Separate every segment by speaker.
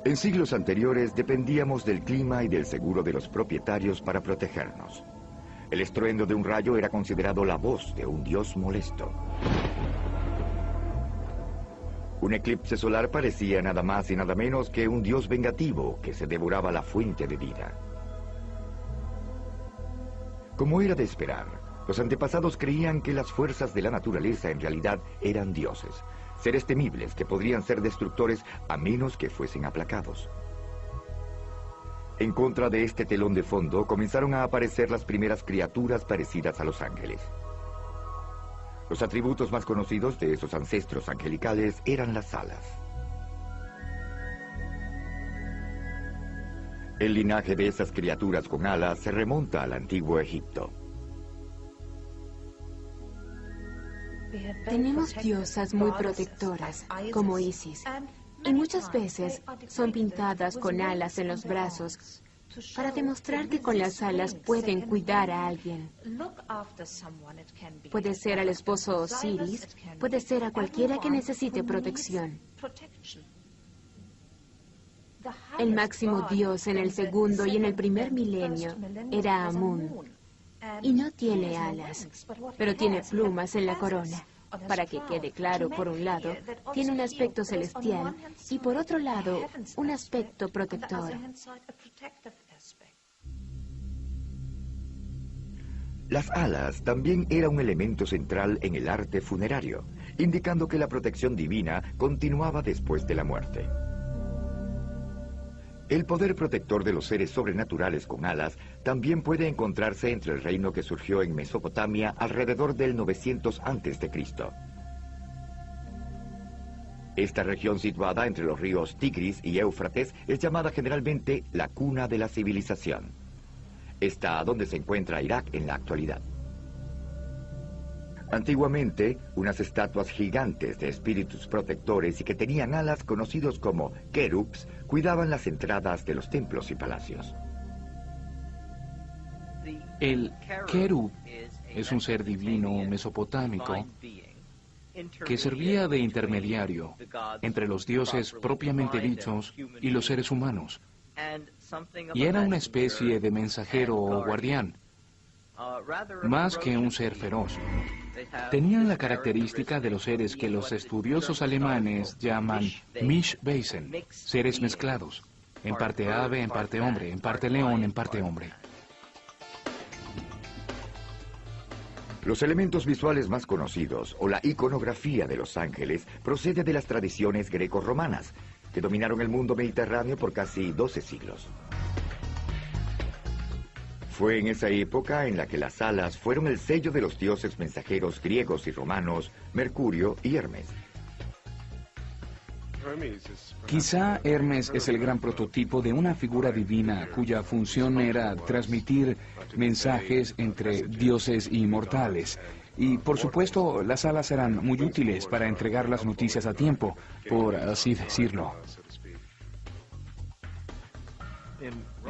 Speaker 1: En siglos anteriores dependíamos del clima y del seguro de los propietarios para protegernos. El estruendo de un rayo era considerado la voz de un dios molesto. Un eclipse solar parecía nada más y nada menos que un dios vengativo que se devoraba la fuente de vida. Como era de esperar, los antepasados creían que las fuerzas de la naturaleza en realidad eran dioses, seres temibles que podrían ser destructores a menos que fuesen aplacados. En contra de este telón de fondo comenzaron a aparecer las primeras criaturas parecidas a los ángeles. Los atributos más conocidos de esos ancestros angelicales eran las alas. El linaje de esas criaturas con alas se remonta al antiguo Egipto.
Speaker 2: Tenemos diosas muy protectoras, como Isis, y muchas veces son pintadas con alas en los brazos para demostrar que con las alas pueden cuidar a alguien. Puede ser al esposo Osiris, puede ser a cualquiera que necesite protección. El máximo dios en el segundo y en el primer milenio era Amún, y no tiene alas, pero tiene plumas en la corona. Para que quede claro, por un lado, tiene un aspecto celestial y por otro lado, un aspecto protector.
Speaker 1: Las alas también era un elemento central en el arte funerario, indicando que la protección divina continuaba después de la muerte. El poder protector de los seres sobrenaturales con alas también puede encontrarse entre el reino que surgió en Mesopotamia alrededor del 900 a.C. Esta región situada entre los ríos Tigris y Éufrates es llamada generalmente la cuna de la civilización. Está donde se encuentra Irak en la actualidad. Antiguamente, unas estatuas gigantes de espíritus protectores y que tenían alas conocidos como querubs cuidaban las entradas de los templos y palacios.
Speaker 3: El querub es un ser divino mesopotámico que servía de intermediario entre los dioses propiamente dichos y los seres humanos, y era una especie de mensajero o guardián, más que un ser feroz. Tenían la característica de los seres que los estudiosos alemanes llaman Mischwesen, seres mezclados, en parte ave, en parte hombre, en parte león, en parte hombre.
Speaker 1: Los elementos visuales más conocidos, o la iconografía de los ángeles, procede de las tradiciones greco-romanas, que dominaron el mundo mediterráneo por casi 12 siglos. Fue en esa época en la que las alas fueron el sello de los dioses mensajeros griegos y romanos, Mercurio y Hermes.
Speaker 3: Quizá Hermes es el gran prototipo de una figura divina cuya función era transmitir mensajes entre dioses y mortales. Y por supuesto, las alas eran muy útiles para entregar las noticias a tiempo, por así decirlo.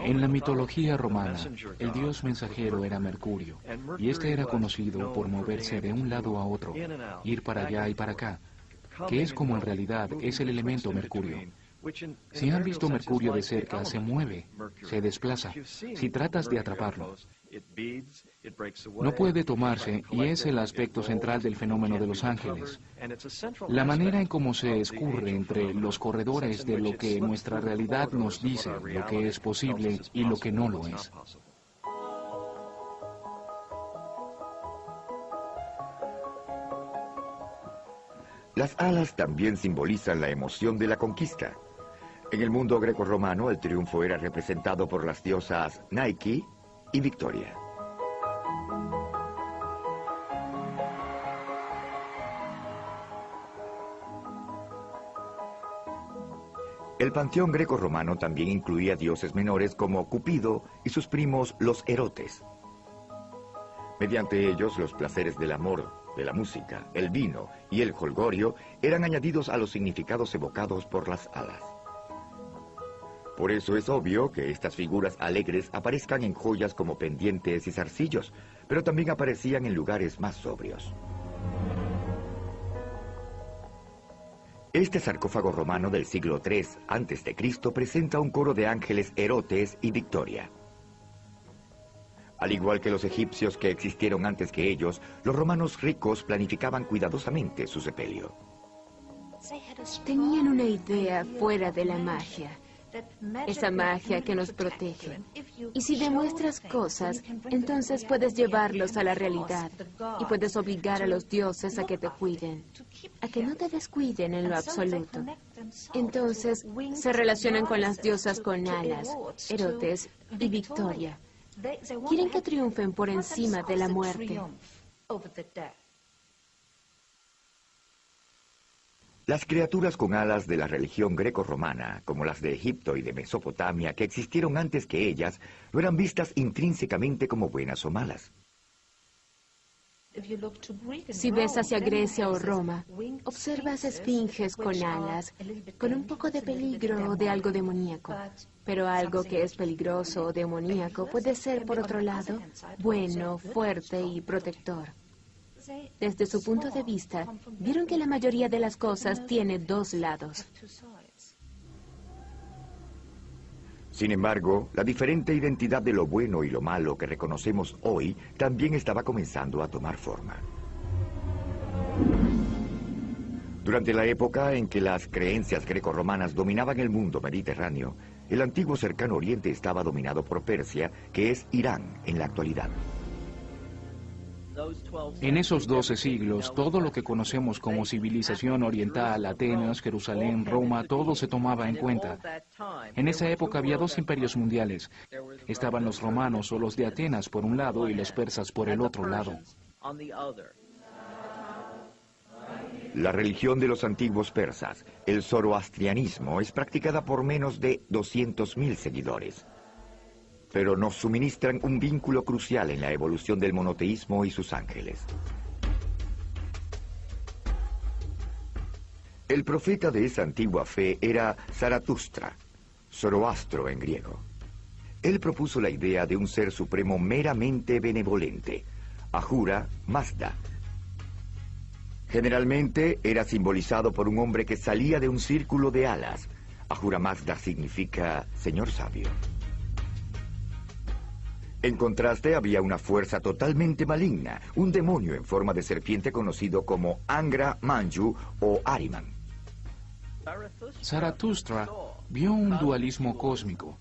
Speaker 3: En la mitología romana, el dios mensajero era Mercurio, y este era conocido por moverse de un lado a otro, ir para allá y para acá, que es como en realidad es el elemento Mercurio. Si han visto Mercurio de cerca, se mueve, se desplaza. Si tratas de atraparlo, no puede tomarse, y es el aspecto central del fenómeno de los ángeles. La manera en cómo se escurre entre los corredores de lo que nuestra realidad nos dice, lo que es posible y lo que no lo es.
Speaker 1: Las alas también simbolizan la emoción de la conquista. En el mundo grecorromano, el triunfo era representado por las diosas Nike y Victoria. El panteón grecorromano también incluía dioses menores como Cupido y sus primos los Erotes. Mediante ellos, los placeres del amor, de la música, el vino y el jolgorio eran añadidos a los significados evocados por las alas. Por eso es obvio que estas figuras alegres aparezcan en joyas como pendientes y zarcillos, pero también aparecían en lugares más sobrios. Este sarcófago romano del siglo III a.C. presenta un coro de ángeles Erotes y Victoria. Al igual que los egipcios que existieron antes que ellos, los romanos ricos planificaban cuidadosamente su sepelio.
Speaker 2: Tenían una idea fuera de la magia, esa magia que nos protege. Y si demuestras cosas, entonces puedes llevarlos a la realidad y puedes obligar a los dioses a que te cuiden, a que no te descuiden en lo absoluto. Entonces se relacionan con las diosas con alas, Erotes y Victoria. Quieren que triunfen por encima de la muerte.
Speaker 1: Las criaturas con alas de la religión greco-romana, como las de Egipto y de Mesopotamia, que existieron antes que ellas, no eran vistas intrínsecamente como buenas o malas.
Speaker 2: Si ves hacia Grecia o Roma, observas esfinges con alas, con un poco de peligro o de algo demoníaco. Pero algo que es peligroso o demoníaco puede ser, por otro lado, bueno, fuerte y protector. Desde su punto de vista, vieron que la mayoría de las cosas tiene dos lados.
Speaker 1: Sin embargo, la diferente identidad de lo bueno y lo malo que reconocemos hoy también estaba comenzando a tomar forma. Durante la época en que las creencias grecorromanas dominaban el mundo mediterráneo, el antiguo cercano oriente estaba dominado por Persia, que es Irán en la actualidad.
Speaker 3: En esos 12 siglos, todo lo que conocemos como civilización oriental, Atenas, Jerusalén, Roma, todo se tomaba en cuenta. En esa época había dos imperios mundiales. Estaban los romanos o los de Atenas por un lado y los persas por el otro lado.
Speaker 1: La religión de los antiguos persas, el zoroastrianismo, es practicada por menos de 200.000 seguidores. Pero nos suministran un vínculo crucial en la evolución del monoteísmo y sus ángeles. El profeta de esa antigua fe era Zaratustra, Zoroastro en griego. Él propuso la idea de un ser supremo meramente benevolente, Ahura Mazda. Generalmente era simbolizado por un hombre que salía de un círculo de alas. Ahura Mazda significa Señor Sabio. En contraste, había una fuerza totalmente maligna, un demonio en forma de serpiente conocido como Angra Mainyu o Ahriman.
Speaker 3: Zaratustra vio un dualismo cósmico,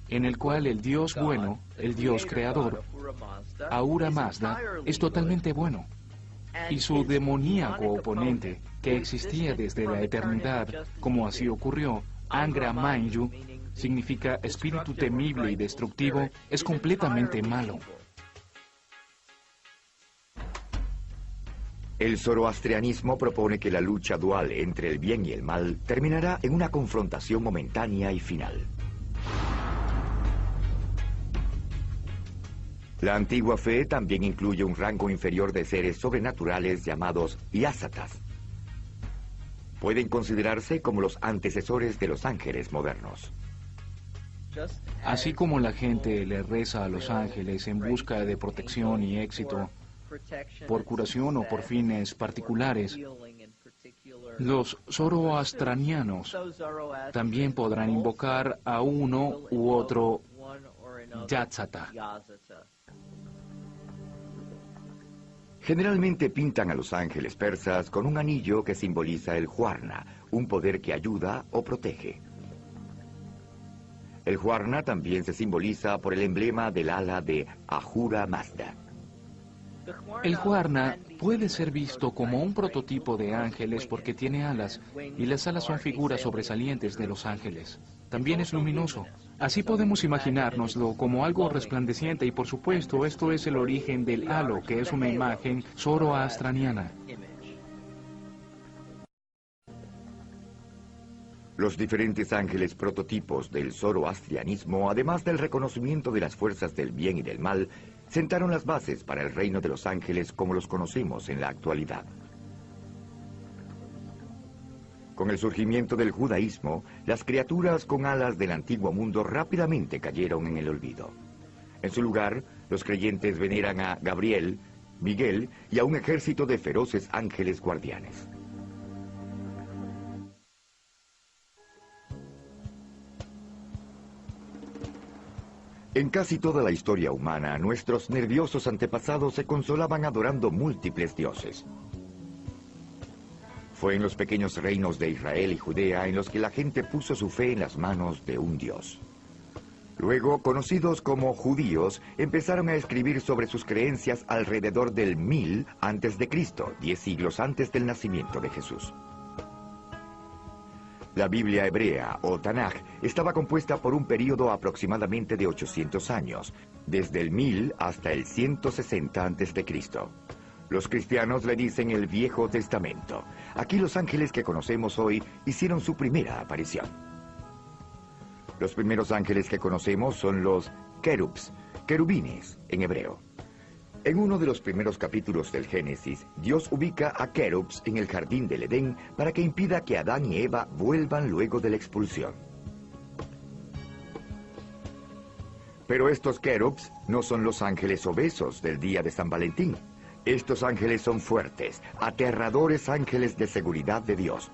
Speaker 3: en el cual el Dios bueno, el Dios creador, Ahura Mazda, es totalmente bueno, y su demoníaco oponente, que existía desde la eternidad, como así ocurrió, Angra Mainyu, significa espíritu temible y destructivo, es completamente malo.
Speaker 1: El zoroastrianismo propone que la lucha dual entre el bien y el mal terminará en una confrontación momentánea y final. La antigua fe también incluye un rango inferior de seres sobrenaturales llamados yasatas. Pueden considerarse como los antecesores de los ángeles modernos.
Speaker 3: Así como la gente le reza a los ángeles en busca de protección y éxito, por curación o por fines particulares, los zoroastranianos también podrán invocar a uno u otro Yatsata.
Speaker 1: Generalmente pintan a los ángeles persas con un anillo que simboliza el Huarna, un poder que ayuda o protege. El Huarna también se simboliza por el emblema del ala de Ahura Mazda.
Speaker 3: El Huarna puede ser visto como un prototipo de ángeles porque tiene alas, y las alas son figuras sobresalientes de los ángeles. También es luminoso. Así podemos imaginárnoslo como algo resplandeciente y por supuesto esto es el origen del halo, que es una imagen zoroastraniana.
Speaker 1: Los diferentes ángeles prototipos del zoroastrianismo, además del reconocimiento de las fuerzas del bien y del mal, sentaron las bases para el reino de los ángeles como los conocemos en la actualidad. Con el surgimiento del judaísmo, las criaturas con alas del antiguo mundo rápidamente cayeron en el olvido. En su lugar, los creyentes veneran a Gabriel, Miguel y a un ejército de feroces ángeles guardianes. En casi toda la historia humana, nuestros nerviosos antepasados se consolaban adorando múltiples dioses. Fue en los pequeños reinos de Israel y Judea en los que la gente puso su fe en las manos de un dios. Luego, conocidos como judíos, empezaron a escribir sobre sus creencias alrededor del 1000 a.C., 10 siglos antes del nacimiento de Jesús. La Biblia hebrea, o Tanaj, estaba compuesta por un período aproximadamente de 800 años, desde el 1000 hasta el 160 a.C. Los cristianos le dicen el Viejo Testamento. Aquí los ángeles que conocemos hoy hicieron su primera aparición. Los primeros ángeles que conocemos son los querubs, querubines en hebreo. En uno de los primeros capítulos del Génesis, Dios ubica a querubs en el jardín del Edén para que impida que Adán y Eva vuelvan luego de la expulsión. Pero estos querubs no son los ángeles obesos del día de San Valentín. Estos ángeles son fuertes, aterradores ángeles de seguridad de Dios,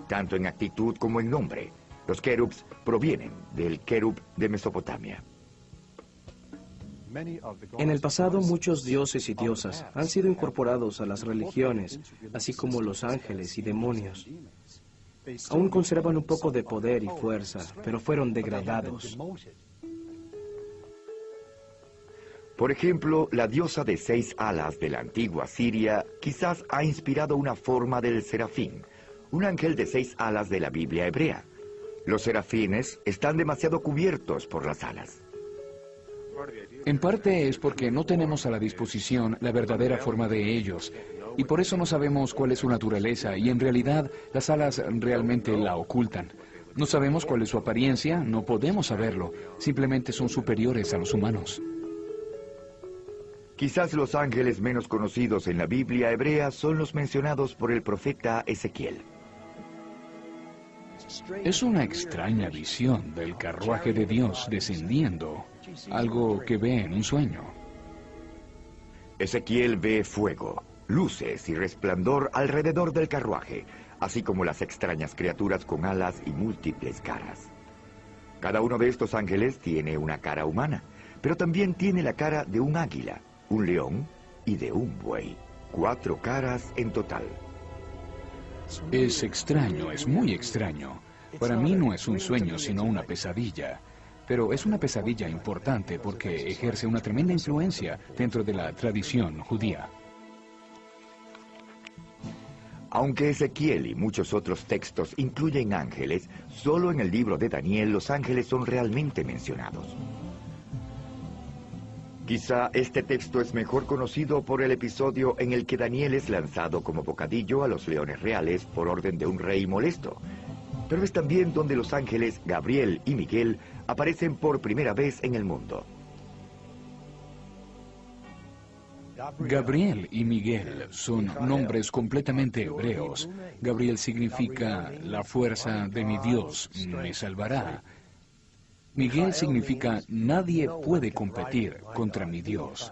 Speaker 1: tanto en actitud como en nombre. Los querubs provienen del querub de Mesopotamia.
Speaker 4: En el pasado, muchos dioses y diosas han sido incorporados a las religiones, así como los ángeles y demonios. Aún conservan un poco de poder y fuerza, pero fueron degradados.
Speaker 1: Por ejemplo, la diosa de 6 alas de la antigua Siria quizás ha inspirado una forma del serafín, un ángel de 6 alas de la Biblia hebrea. Los serafines están demasiado cubiertos por las alas.
Speaker 3: En parte es porque no tenemos a la disposición la verdadera forma de ellos, y por eso no sabemos cuál es su naturaleza, y en realidad las alas realmente la ocultan. No sabemos cuál es su apariencia, no podemos saberlo, simplemente son superiores a los humanos.
Speaker 1: Quizás los ángeles menos conocidos en la Biblia hebrea son los mencionados por el profeta Ezequiel.
Speaker 3: Es una extraña visión del carruaje de Dios descendiendo, algo que ve en un sueño.
Speaker 1: Ezequiel ve fuego, luces y resplandor alrededor del carruaje, así como las extrañas criaturas con alas y múltiples caras. Cada uno de estos ángeles tiene una cara humana, pero también tiene la cara de un águila, un león y de un buey. 4 caras en total.
Speaker 3: Es extraño, es muy extraño. Para mí no es un sueño, sino una pesadilla. Pero es una pesadilla importante porque ejerce una tremenda influencia dentro de la tradición judía.
Speaker 1: Aunque Ezequiel y muchos otros textos incluyen ángeles, solo en el libro de Daniel los ángeles son realmente mencionados. Quizá este texto es mejor conocido por el episodio en el que Daniel es lanzado como bocadillo a los leones reales por orden de un rey molesto. Pero es también donde los ángeles Gabriel y Miguel aparecen por primera vez en el mundo.
Speaker 3: Gabriel y Miguel son nombres completamente hebreos. Gabriel significa la fuerza de mi Dios me salvará. Miguel significa nadie puede competir contra mi Dios.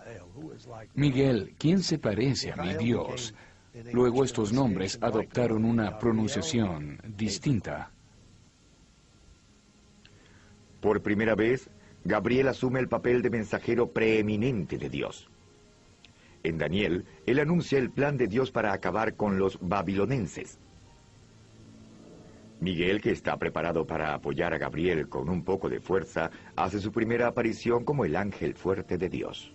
Speaker 3: Miguel, ¿quién se parece a mi Dios? Luego estos nombres adoptaron una pronunciación distinta.
Speaker 1: Por primera vez, Gabriel asume el papel de mensajero preeminente de Dios. En Daniel, él anuncia el plan de Dios para acabar con los babilonenses. Miguel, que está preparado para apoyar a Gabriel con un poco de fuerza, hace su primera aparición como el ángel fuerte de Dios.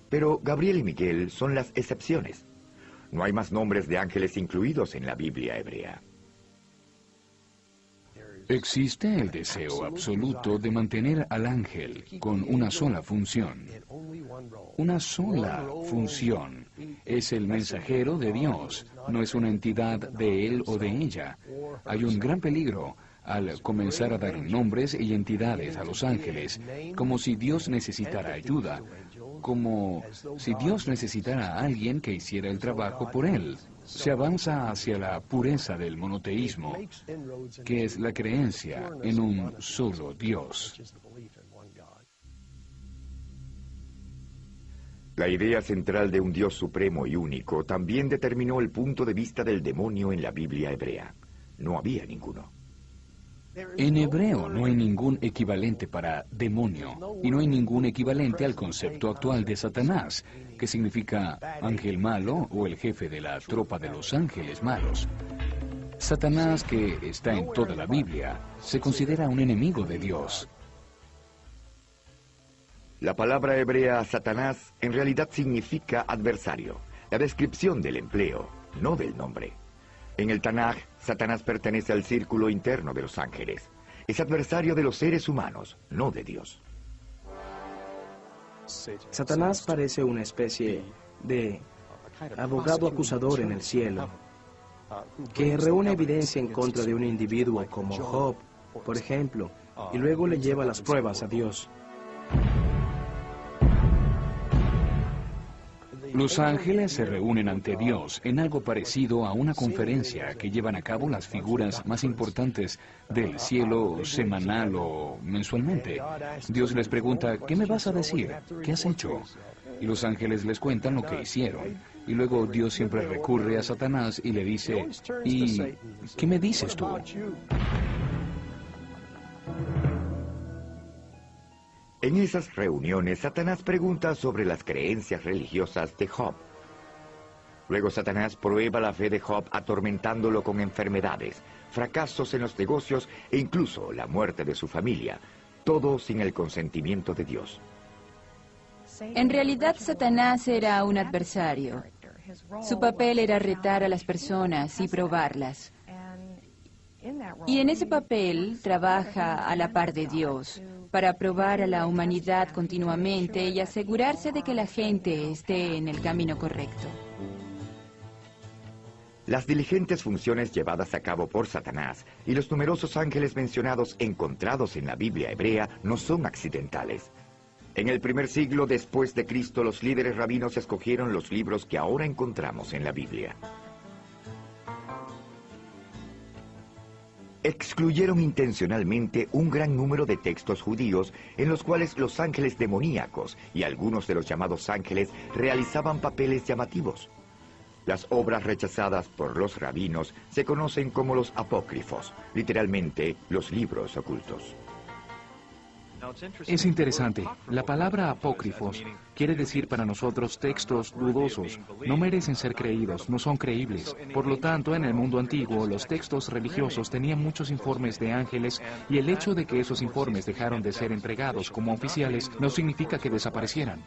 Speaker 1: Pero Gabriel y Miguel son las excepciones. No hay más nombres de ángeles incluidos en la Biblia hebrea.
Speaker 3: Existe el deseo absoluto de mantener al ángel con una sola función. Una sola función. Es el mensajero de Dios, no es una entidad de él o de ella. Hay un gran peligro al comenzar a dar nombres y entidades a los ángeles, como si Dios necesitara ayuda, como si Dios necesitara a alguien que hiciera el trabajo por él. Se avanza hacia la pureza del monoteísmo, que es la creencia en un solo Dios.
Speaker 1: La idea central de un Dios supremo y único también determinó el punto de vista del demonio en la Biblia hebrea. No había ninguno.
Speaker 3: En hebreo no hay ningún equivalente para demonio, y no hay ningún equivalente al concepto actual de Satanás, que significa ángel malo o el jefe de la tropa de los ángeles malos. Satanás, que está en toda la Biblia, se considera un enemigo de Dios.
Speaker 1: La palabra hebrea Satanás en realidad significa adversario, la descripción del empleo, no del nombre. En el Tanaj, Satanás pertenece al círculo interno de los ángeles. Es adversario de los seres humanos, no de Dios.
Speaker 4: Satanás parece una especie de abogado acusador en el cielo, que reúne evidencia en contra de un individuo como Job, por ejemplo, y luego le lleva las pruebas a Dios.
Speaker 3: Los ángeles se reúnen ante Dios en algo parecido a una conferencia que llevan a cabo las figuras más importantes del cielo semanal o mensualmente. Dios les pregunta, ¿qué me vas a decir? ¿Qué has hecho? Y los ángeles les cuentan lo que hicieron. Y luego Dios siempre recurre a Satanás y le dice, ¿y qué me dices tú?
Speaker 1: En esas reuniones, Satanás pregunta sobre las creencias religiosas de Job. Luego Satanás prueba la fe de Job atormentándolo con enfermedades, fracasos en los negocios e incluso la muerte de su familia, todo sin el consentimiento de Dios.
Speaker 5: En realidad, Satanás era un adversario. Su papel era retar a las personas y probarlas. Y en ese papel trabaja a la par de Dios, para probar a la humanidad continuamente y asegurarse de que la gente esté en el camino correcto.
Speaker 1: Las diligentes funciones llevadas a cabo por Satanás y los numerosos ángeles mencionados encontrados en la Biblia hebrea no son accidentales. En el primer siglo después de Cristo, los líderes rabinos escogieron los libros que ahora encontramos en la Biblia. Excluyeron intencionalmente un gran número de textos judíos en los cuales los ángeles demoníacos y algunos de los llamados ángeles realizaban papeles llamativos. Las obras rechazadas por los rabinos se conocen como los apócrifos, literalmente los libros ocultos.
Speaker 3: Es interesante. La palabra apócrifos quiere decir para nosotros textos dudosos. No merecen ser creídos, no son creíbles. Por lo tanto, en el mundo antiguo, los textos religiosos tenían muchos informes de ángeles y el hecho de que esos informes dejaron de ser entregados como oficiales no significa que desaparecieran.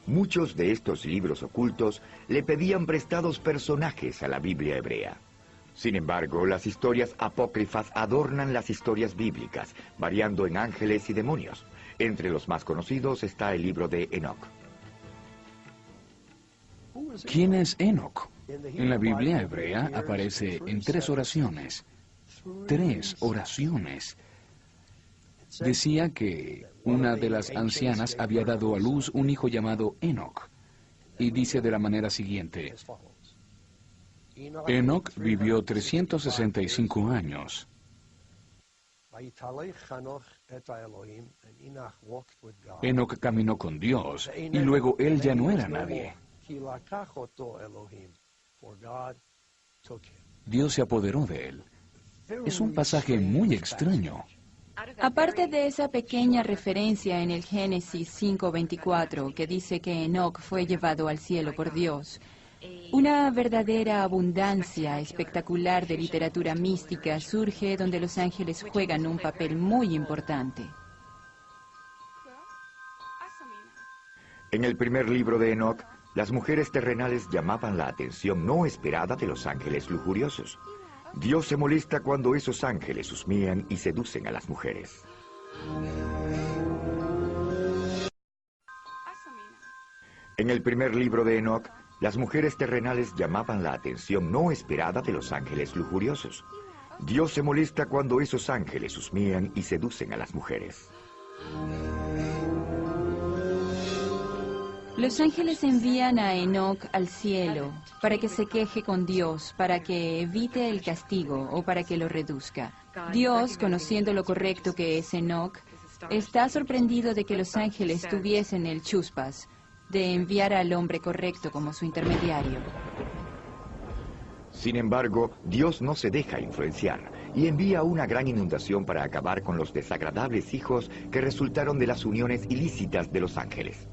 Speaker 1: Muchos de estos libros ocultos le pedían prestados personajes a la Biblia hebrea. Sin embargo, las historias apócrifas adornan las historias bíblicas, variando en ángeles y demonios. Entre los más conocidos está el libro de Enoc.
Speaker 3: ¿Quién es Enoc? En la Biblia hebrea aparece en 3 oraciones. 3 oraciones. Decía que una de las ancianas había dado a luz un hijo llamado Enoc. Y dice de la manera siguiente: Enoc vivió 365 años. Enoc caminó con Dios y luego él ya no era nadie. Dios se apoderó de él. Es un pasaje muy extraño.
Speaker 5: Aparte de esa pequeña referencia en el Génesis 5:24 que dice que Enoc fue llevado al cielo por Dios, una verdadera abundancia espectacular de literatura mística surge donde los ángeles juegan un papel muy importante.
Speaker 1: En el primer libro de Enoc, las mujeres terrenales llamaban la atención no esperada de los ángeles lujuriosos. Dios se molesta cuando esos ángeles husmean y seducen a las mujeres. En el primer libro de Enoc, las mujeres terrenales llamaban la atención no esperada de los ángeles lujuriosos. Dios se molesta cuando esos ángeles husmean y seducen a las mujeres.
Speaker 5: Los ángeles envían a Enoc al cielo para que se queje con Dios, para que evite el castigo o para que lo reduzca. Dios, conociendo lo correcto que es Enoc, está sorprendido de que los ángeles tuviesen el chuspas de enviar al hombre correcto como su intermediario.
Speaker 1: Sin embargo, Dios no se deja influenciar y envía una gran inundación para acabar con los desagradables hijos que resultaron de las uniones ilícitas de los ángeles.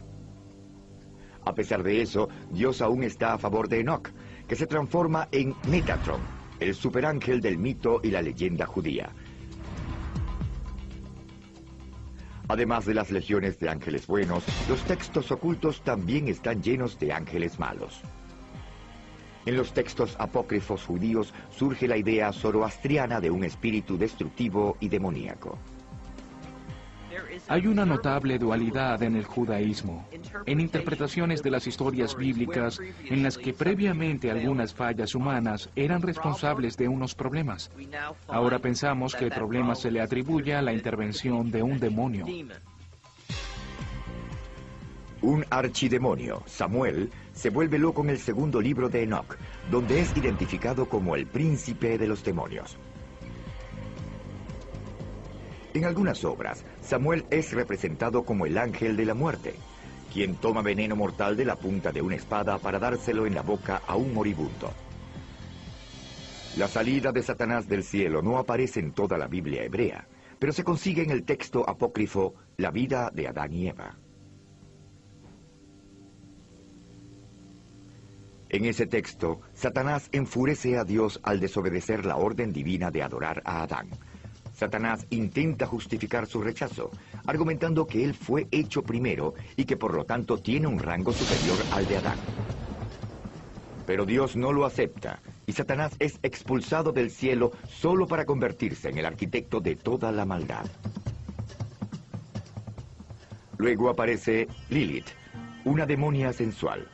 Speaker 1: A pesar de eso, Dios aún está a favor de Enoc, que se transforma en Metatron, el superángel del mito y la leyenda judía. Además de las legiones de ángeles buenos, los textos ocultos también están llenos de ángeles malos. En los textos apócrifos judíos surge la idea zoroastriana de un espíritu destructivo y demoníaco.
Speaker 3: Hay una notable dualidad en el judaísmo, en interpretaciones de las historias bíblicas en las que previamente algunas fallas humanas eran responsables de unos problemas. Ahora pensamos que el problema se le atribuye a la intervención de un demonio.
Speaker 1: Un archidemonio, Samuel, se vuelve loco en el segundo libro de Enoc, donde es identificado como el príncipe de los demonios. En algunas obras, Samuel es representado como el ángel de la muerte, quien toma veneno mortal de la punta de una espada para dárselo en la boca a un moribundo. La salida de Satanás del cielo no aparece en toda la Biblia hebrea, pero se consigue en el texto apócrifo La vida de Adán y Eva. En ese texto, Satanás enfurece a Dios al desobedecer la orden divina de adorar a Adán. Satanás intenta justificar su rechazo, argumentando que él fue hecho primero y que por lo tanto tiene un rango superior al de Adán. Pero Dios no lo acepta, y Satanás es expulsado del cielo solo para convertirse en el arquitecto de toda la maldad. Luego aparece Lilith, una demonia sensual.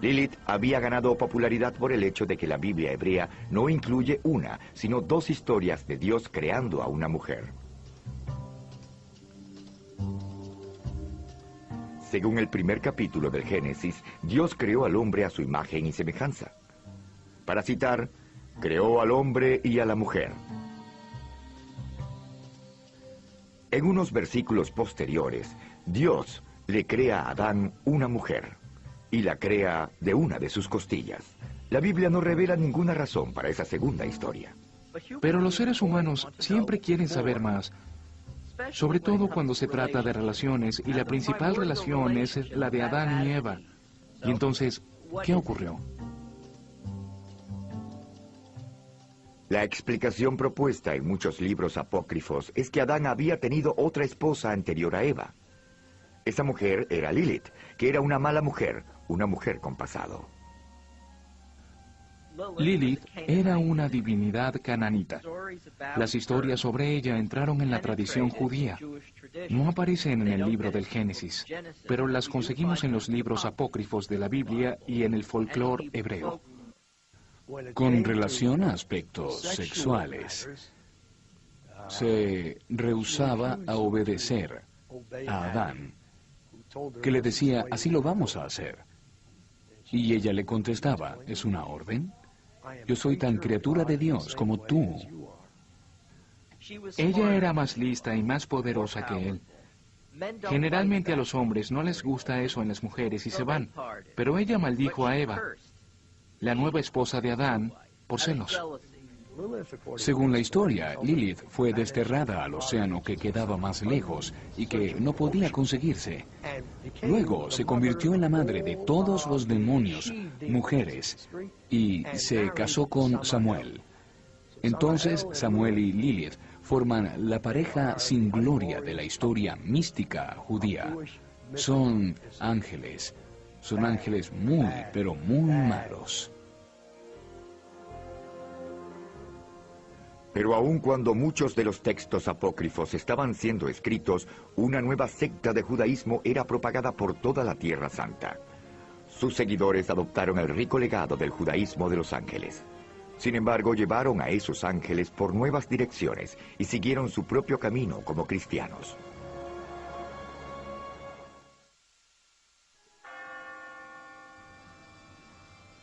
Speaker 1: Lilith había ganado popularidad por el hecho de que la Biblia hebrea no incluye una, sino dos historias de Dios creando a una mujer. Según el primer capítulo del Génesis, Dios creó al hombre a su imagen y semejanza. Para citar, creó al hombre y a la mujer. En unos versículos posteriores, Dios le crea a Adán una mujer y la crea de una de sus costillas. La Biblia no revela ninguna razón para esa segunda historia.
Speaker 3: Pero los seres humanos siempre quieren saber más, sobre todo cuando se trata de relaciones, y la principal relación es la de Adán y Eva. Y entonces, ¿qué ocurrió?
Speaker 1: La explicación propuesta en muchos libros apócrifos es que Adán había tenido otra esposa anterior a Eva. Esa mujer era Lilith, que era una mala mujer, una mujer con pasado.
Speaker 3: Lilith era una divinidad cananita. Las historias sobre ella entraron en la tradición judía. No aparecen en el libro del Génesis, pero las conseguimos en los libros apócrifos de la Biblia y en el folclore hebreo.
Speaker 6: Con relación a aspectos sexuales, se rehusaba a obedecer a Adán, que le decía, así lo vamos a hacer. Y ella le contestaba, ¿es una orden? Yo soy tan criatura de Dios como tú.
Speaker 3: Ella era más lista y más poderosa que él. Generalmente a los hombres no les gusta eso en las mujeres y se van, pero ella maldijo a Eva, la nueva esposa de Adán, por celos.
Speaker 6: Según la historia, Lilith fue desterrada al océano que quedaba más lejos y que no podía conseguirse. Luego se convirtió en la madre de todos los demonios, mujeres, y se casó con Samuel. Entonces Samuel y Lilith forman la pareja sin gloria de la historia mística judía. Son ángeles muy, pero muy malos.
Speaker 1: Pero aun cuando muchos de los textos apócrifos estaban siendo escritos, una nueva secta de judaísmo era propagada por toda la Tierra Santa. Sus seguidores adoptaron el rico legado del judaísmo de los ángeles. Sin embargo, llevaron a esos ángeles por nuevas direcciones y siguieron su propio camino como cristianos.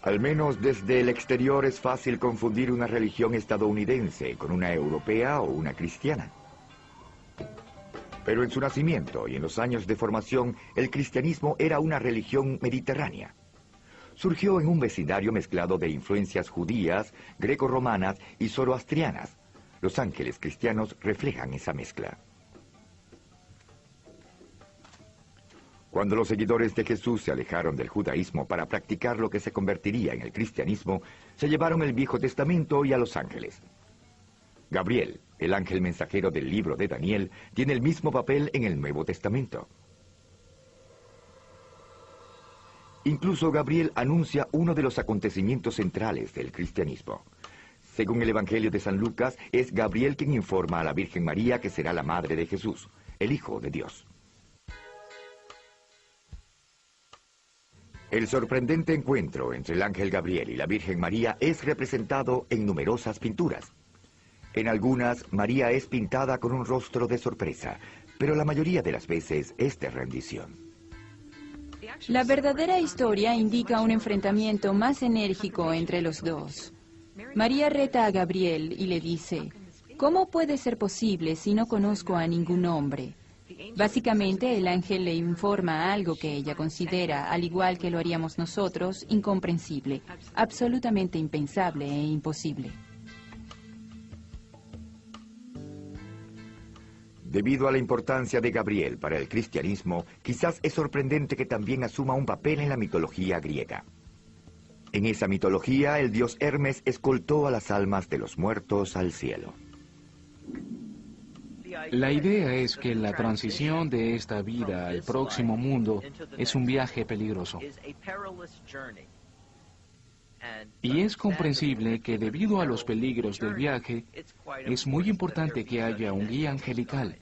Speaker 1: Al menos desde el exterior es fácil confundir una religión estadounidense con una europea o una cristiana. Pero en su nacimiento y en los años de formación, el cristianismo era una religión mediterránea. surgió en un vecindario mezclado de influencias judías, greco-romanas y zoroastrianas. Los ángeles cristianos reflejan esa mezcla. Cuando los seguidores de Jesús se alejaron del judaísmo para practicar lo que se convertiría en el cristianismo, se llevaron el Viejo Testamento y a los ángeles. Gabriel, el ángel mensajero del libro de Daniel, tiene el mismo papel en el Nuevo Testamento. Incluso Gabriel anuncia uno de los acontecimientos centrales del cristianismo. Según el Evangelio de San Lucas, es Gabriel quien informa a la Virgen María que será la madre de Jesús, el Hijo de Dios. El sorprendente encuentro entre el ángel Gabriel y la Virgen María es representado en numerosas pinturas. En algunas, María es pintada con un rostro de sorpresa, pero la mayoría de las veces es de rendición.
Speaker 5: La verdadera historia indica un enfrentamiento más enérgico entre los dos. María reta a Gabriel y le dice, ¿cómo puede ser posible si no conozco a ningún hombre? Básicamente, el ángel le informa algo que ella considera, al igual que lo haríamos nosotros, incomprensible, absolutamente impensable e imposible.
Speaker 1: Debido a la importancia de Gabriel para el cristianismo, quizás es sorprendente que también asuma un papel en la mitología griega. En esa mitología, el dios Hermes escoltó a las almas de los muertos al cielo.
Speaker 3: La idea es que la transición de esta vida al próximo mundo es un viaje peligroso. Y es comprensible que debido a los peligros del viaje, es muy importante que haya un guía angelical.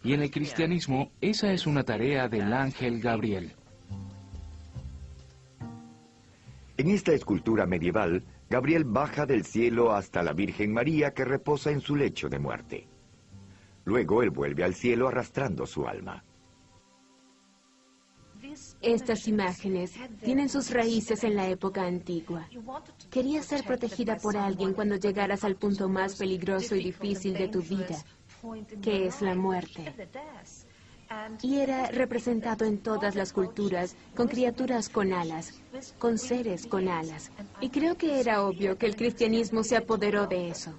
Speaker 3: Y en el cristianismo, esa es una tarea del ángel Gabriel.
Speaker 1: En esta escultura medieval, Gabriel baja del cielo hasta la Virgen María que reposa en su lecho de muerte. Luego él vuelve al cielo arrastrando su alma.
Speaker 2: Estas imágenes tienen sus raíces en la época antigua. Querías ser protegida por alguien cuando llegaras al punto más peligroso y difícil de tu vida, que es la muerte. Y era representado en todas las culturas, con criaturas con alas, con seres con alas. Y creo que era obvio que el cristianismo se apoderó de eso.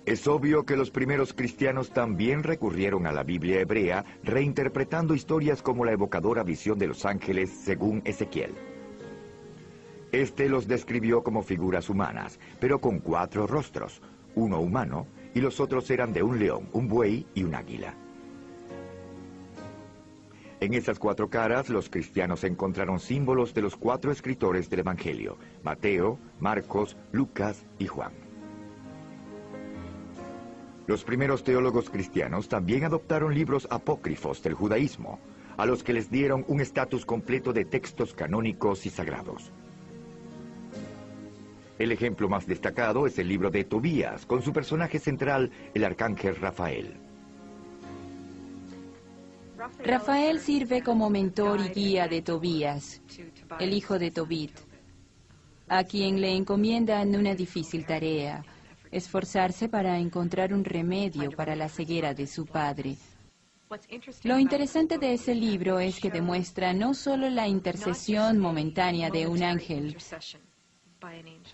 Speaker 1: Es obvio que los primeros cristianos también recurrieron a la Biblia hebrea, reinterpretando historias como la evocadora visión de los ángeles según Ezequiel. Este los describió como figuras humanas, pero con 4 rostros, uno humano, y los otros eran de un león, un buey y un águila. En esas 4 caras, los cristianos encontraron símbolos de los 4 escritores del Evangelio: Mateo, Marcos, Lucas y Juan. Los primeros teólogos cristianos también adoptaron libros apócrifos del judaísmo, a los que les dieron un estatus completo de textos canónicos y sagrados. El ejemplo más destacado es el libro de Tobías, con su personaje central, el arcángel Rafael.
Speaker 5: Rafael sirve como mentor y guía de Tobías, el hijo de Tobit, a quien le encomiendan una difícil tarea: esforzarse para encontrar un remedio para la ceguera de su padre. Lo interesante de ese libro es que demuestra no solo la intercesión momentánea de un ángel,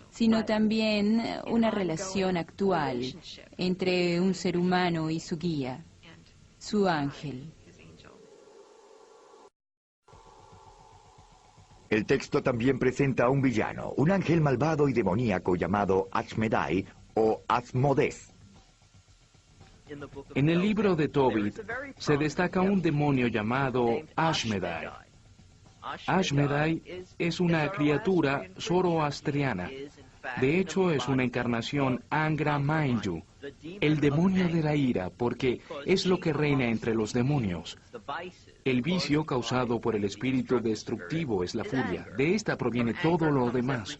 Speaker 5: sino también una relación actual entre un ser humano y su guía, su ángel.
Speaker 1: El texto también presenta a un villano, un ángel malvado y demoníaco llamado Ashmedai o Asmodes.
Speaker 3: En el libro de Tobit se destaca un demonio llamado Ashmedai. Ashmedai es una criatura zoroastriana. De hecho, es una encarnación Angra Mainyu, el demonio de la ira, porque es lo que reina entre los demonios. El vicio causado por el espíritu destructivo es la furia. De esta proviene todo lo demás.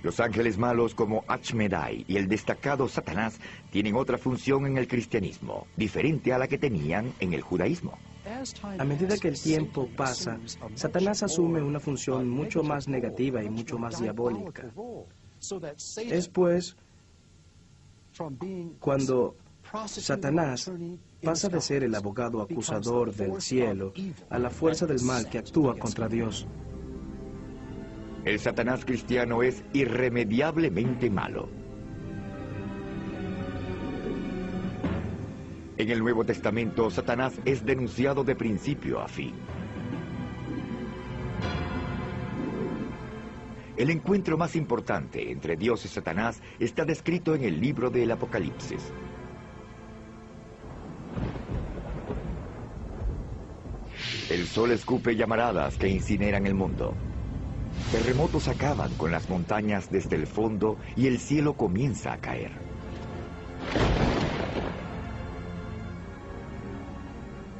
Speaker 1: Los ángeles malos como Ashmedai y el destacado Satanás tienen otra función en el cristianismo, diferente a la que tenían en el judaísmo.
Speaker 4: A medida que el tiempo pasa, Satanás asume una función mucho más negativa y mucho más diabólica. Es pues cuando Satanás pasa de ser el abogado acusador del cielo a la fuerza del mal que actúa contra Dios.
Speaker 1: El Satanás cristiano es irremediablemente malo. En el Nuevo Testamento, Satanás es denunciado de principio a fin. El encuentro más importante entre Dios y Satanás está descrito en el libro del Apocalipsis. El sol escupe llamaradas que incineran el mundo. Terremotos acaban con las montañas desde el fondo y el cielo comienza a caer.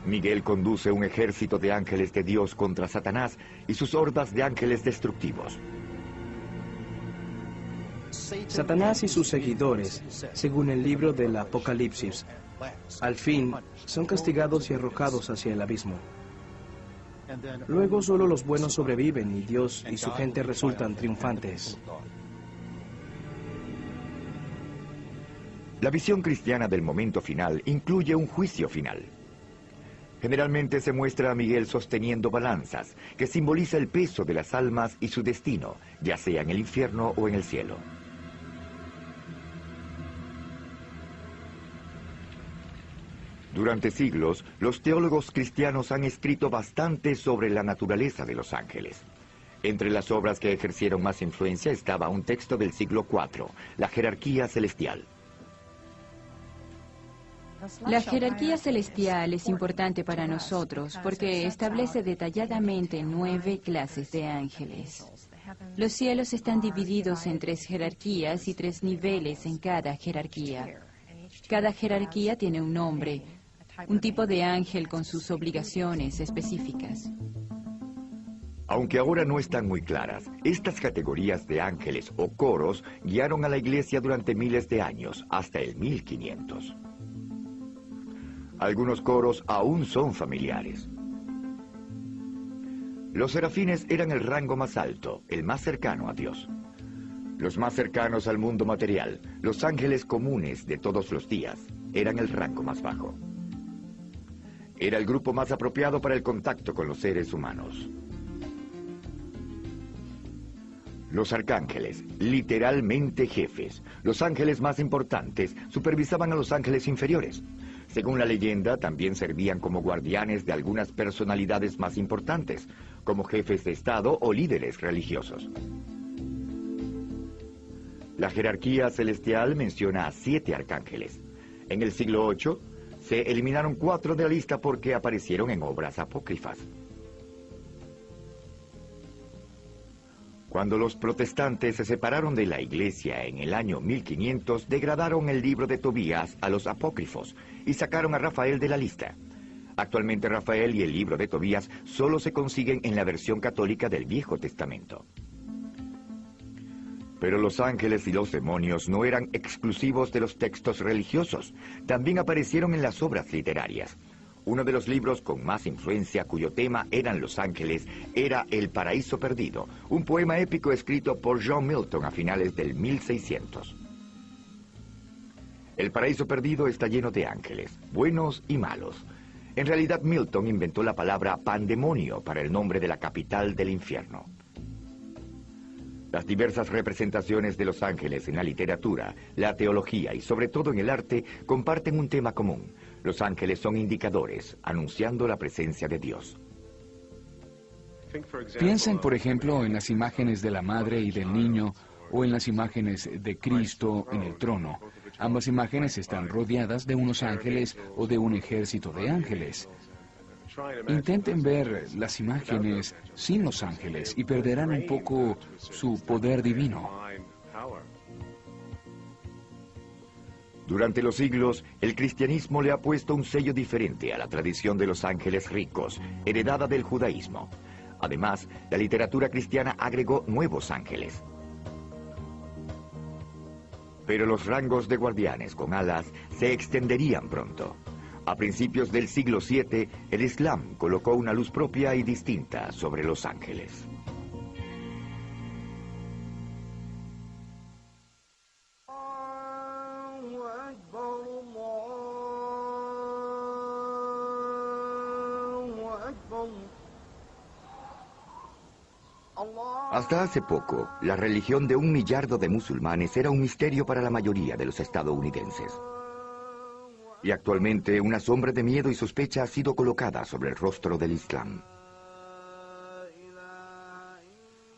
Speaker 1: Miguel conduce un ejército de ángeles de Dios contra Satanás y sus hordas de ángeles destructivos.
Speaker 4: Satanás y sus seguidores, según el libro del Apocalipsis, al fin son castigados y arrojados hacia el abismo. Luego solo los buenos sobreviven y Dios y su gente resultan triunfantes.
Speaker 1: La visión cristiana del momento final incluye un juicio final. Generalmente se muestra a Miguel sosteniendo balanzas, que simboliza el peso de las almas y su destino, ya sea en el infierno o en el cielo. Durante siglos, los teólogos cristianos han escrito bastante sobre la naturaleza de los ángeles. Entre las obras que ejercieron más influencia estaba un texto del siglo IV, la jerarquía celestial.
Speaker 5: La jerarquía celestial es importante para nosotros porque establece detalladamente 9 clases de ángeles. Los cielos están divididos en 3 jerarquías y 3 niveles en cada jerarquía. Cada jerarquía tiene un nombre, un tipo de ángel con sus obligaciones específicas.
Speaker 1: Aunque ahora no están muy claras, estas categorías de ángeles o coros guiaron a la iglesia durante miles de años, hasta el 1500. Algunos coros aún son familiares. Los serafines eran el rango más alto, el más cercano a Dios. Los más cercanos al mundo material, los ángeles comunes de todos los días, eran el rango más bajo. Era el grupo más apropiado para el contacto con los seres humanos. Los arcángeles, literalmente jefes, los ángeles más importantes, supervisaban a los ángeles inferiores. Según la leyenda, también servían como guardianes de algunas personalidades más importantes, como jefes de Estado o líderes religiosos. La jerarquía celestial menciona a 7 arcángeles. En el siglo VIII, se eliminaron 4 de la lista porque aparecieron en obras apócrifas. Cuando los protestantes se separaron de la iglesia en el año 1500, degradaron el libro de Tobías a los apócrifos y sacaron a Rafael de la lista. Actualmente Rafael y el libro de Tobías solo se consiguen en la versión católica del Viejo Testamento. Pero los ángeles y los demonios no eran exclusivos de los textos religiosos, también aparecieron en las obras literarias. Uno de los libros con más influencia, cuyo tema eran los ángeles, era El Paraíso Perdido, un poema épico escrito por John Milton a finales del 1600. El Paraíso Perdido está lleno de ángeles, buenos y malos. En realidad, Milton inventó la palabra pandemonio para el nombre de la capital del infierno. Las diversas representaciones de los ángeles en la literatura, la teología y sobre todo en el arte comparten un tema común. Los ángeles son indicadores, anunciando la presencia de Dios.
Speaker 6: Piensen, por ejemplo, en las imágenes de la madre y del niño, o en las imágenes de Cristo en el trono. Ambas imágenes están rodeadas de unos ángeles o de un ejército de ángeles. Intenten ver las imágenes sin los ángeles y perderán un poco su poder divino.
Speaker 1: Durante los siglos, el cristianismo le ha puesto un sello diferente a la tradición de los ángeles ricos, heredada del judaísmo. Además, la literatura cristiana agregó nuevos ángeles. Pero los rangos de guardianes con alas se extenderían pronto. A principios del siglo VII, el Islam colocó una luz propia y distinta sobre los ángeles. Hasta hace poco, la religión de 1 millardo de musulmanes era un misterio para la mayoría de los estadounidenses. Y actualmente una sombra de miedo y sospecha ha sido colocada sobre el rostro del Islam.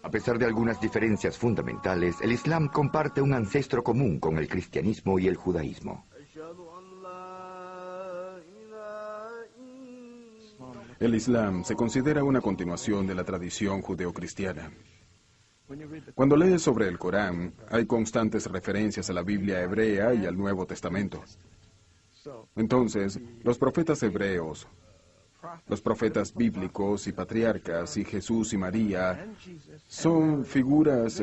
Speaker 1: A pesar de algunas diferencias fundamentales, el Islam comparte un ancestro común con el cristianismo y el judaísmo.
Speaker 7: El Islam se considera una continuación de la tradición judeocristiana. Cuando lees sobre el Corán, hay constantes referencias a la Biblia hebrea y al Nuevo Testamento. Entonces, los profetas hebreos, los profetas bíblicos y patriarcas, y Jesús y María, son figuras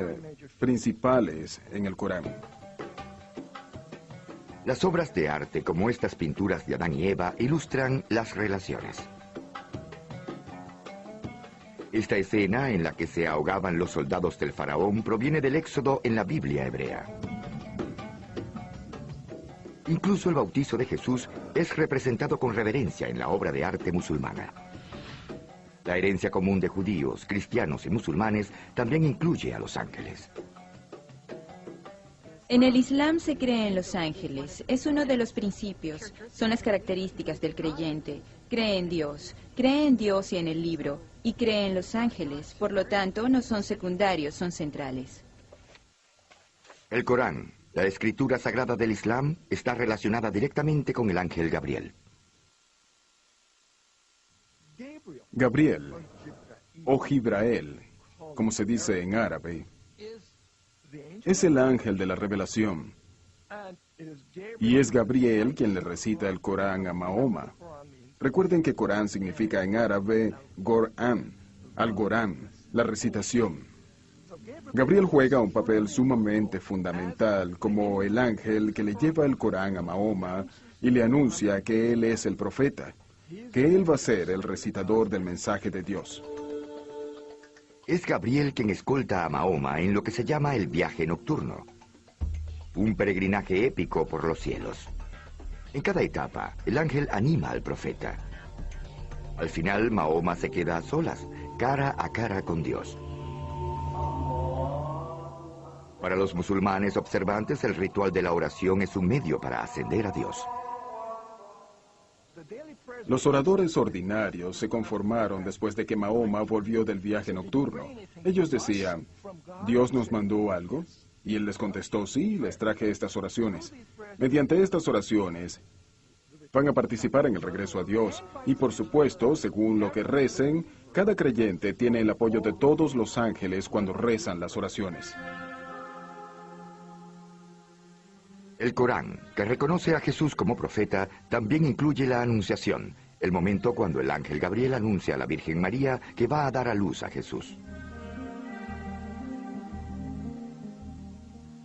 Speaker 7: principales en el Corán.
Speaker 1: Las obras de arte, como estas pinturas de Adán y Eva, ilustran las relaciones. Esta escena, en la que se ahogaban los soldados del faraón, proviene del Éxodo en la Biblia hebrea. Incluso el bautizo de Jesús es representado con reverencia en la obra de arte musulmana. La herencia común de judíos, cristianos y musulmanes también incluye a los ángeles.
Speaker 5: En el Islam se cree en los ángeles. Es uno de los principios. Son las características del creyente. Cree en Dios y en el libro, y cree en los ángeles. Por lo tanto, no son secundarios, son centrales.
Speaker 1: El Corán, la escritura sagrada del Islam, está relacionada directamente con el ángel Gabriel.
Speaker 7: Gabriel, o Jibrael, como se dice en árabe, es el ángel de la revelación. Y es Gabriel quien le recita el Corán a Mahoma. Recuerden que Corán significa en árabe Gorán, Algorán, la recitación. Gabriel juega un papel sumamente fundamental como el ángel que le lleva el Corán a Mahoma y le anuncia que él es el profeta, que él va a ser el recitador del mensaje de Dios.
Speaker 1: Es Gabriel quien escolta a Mahoma en lo que se llama el viaje nocturno, un peregrinaje épico por los cielos. En cada etapa, el ángel anima al profeta. Al final, Mahoma se queda a solas, cara a cara con Dios. Para los musulmanes observantes, el ritual de la oración es un medio para ascender a Dios.
Speaker 7: Los oradores ordinarios se conformaron después de que Mahoma volvió del viaje nocturno. Ellos decían, ¿Dios nos mandó algo? Y él les contestó, sí, les traje estas oraciones. Mediante estas oraciones van a participar en el regreso a Dios. Y por supuesto, según lo que recen, cada creyente tiene el apoyo de todos los ángeles cuando rezan las oraciones.
Speaker 1: El Corán, que reconoce a Jesús como profeta, también incluye la Anunciación, el momento cuando el ángel Gabriel anuncia a la Virgen María que va a dar a luz a Jesús.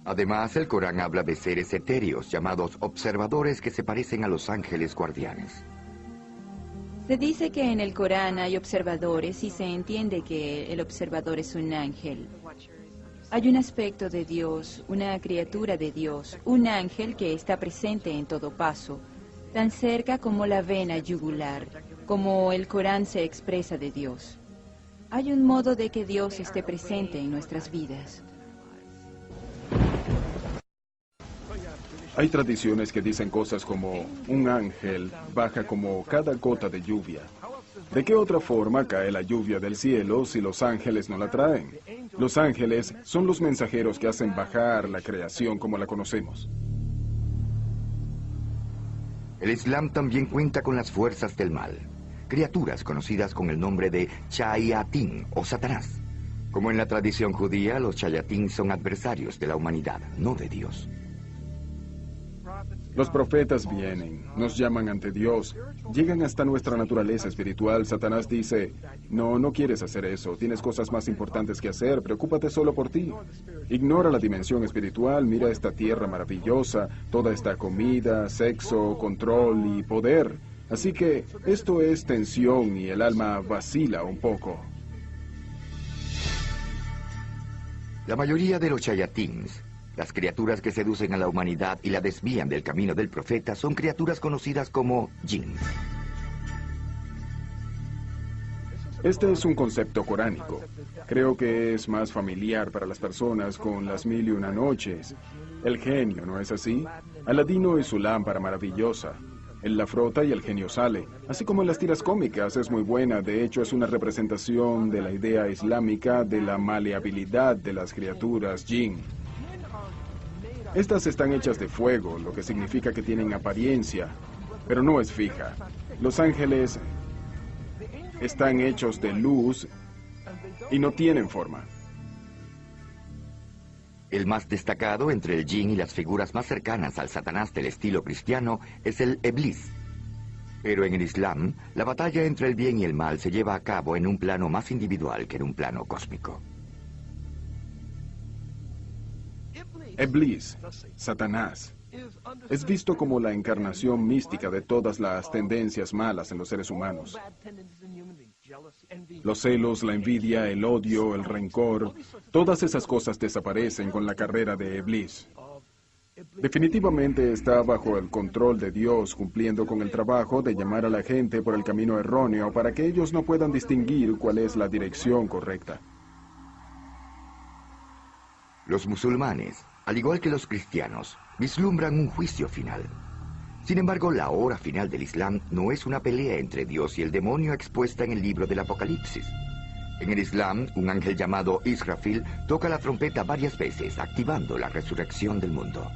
Speaker 1: Además, el Corán habla de seres etéreos llamados observadores que se parecen a los ángeles guardianes.
Speaker 5: Se dice que en el Corán hay observadores y se entiende que el observador es un ángel. Hay un aspecto de Dios, una criatura de Dios, un ángel que está presente en todo paso, tan cerca como la vena yugular, como el Corán se expresa de Dios. Hay un modo de que Dios esté presente en nuestras vidas.
Speaker 7: Hay tradiciones que dicen cosas como, un ángel baja como cada gota de lluvia. ¿De qué otra forma cae la lluvia del cielo si los ángeles no la traen? Los ángeles son los mensajeros que hacen bajar la creación como la conocemos.
Speaker 1: El Islam también cuenta con las fuerzas del mal, criaturas conocidas con el nombre de Chayatín o Satanás. Como en la tradición judía, los Chayatín son adversarios de la humanidad, no de Dios.
Speaker 7: Los profetas vienen, nos llaman ante Dios, llegan hasta nuestra naturaleza espiritual. Satanás dice, no quieres hacer eso, tienes cosas más importantes que hacer, preocúpate solo por ti. Ignora la dimensión espiritual, mira esta tierra maravillosa, toda esta comida, sexo, control y poder. Así que esto es tensión y el alma vacila un poco.
Speaker 1: La mayoría de los Chayatins, las criaturas que seducen a la humanidad y la desvían del camino del profeta, son criaturas conocidas como jinn.
Speaker 7: Este es un concepto coránico. Creo que es más familiar para las personas con las 1001 noches. El genio, ¿no es así? Aladino y su lámpara maravillosa. Él la frota y el genio sale. Así como en las tiras cómicas, es muy buena. De hecho, es una representación de la idea islámica de la maleabilidad de las criaturas jinn. Estas están hechas de fuego, lo que significa que tienen apariencia, pero no es fija. Los ángeles están hechos de luz y no tienen forma.
Speaker 1: El más destacado entre el jinn y las figuras más cercanas al Satanás del estilo cristiano es el Iblis. Pero en el Islam, la batalla entre el bien y el mal se lleva a cabo en un plano más individual que en un plano cósmico.
Speaker 7: Iblis, Satanás, es visto como la encarnación mística de todas las tendencias malas en los seres humanos. Los celos, la envidia, el odio, el rencor, todas esas cosas desaparecen con la carrera de Iblis. Definitivamente está bajo el control de Dios, cumpliendo con el trabajo de llamar a la gente por el camino erróneo para que ellos no puedan distinguir cuál es la dirección correcta.
Speaker 1: Los musulmanes, al igual que los cristianos, vislumbran un juicio final. Sin embargo, la hora final del Islam no es una pelea entre Dios y el demonio expuesta en el libro del Apocalipsis. En el Islam, un ángel llamado Israfil toca la trompeta varias veces, activando la resurrección del mundo.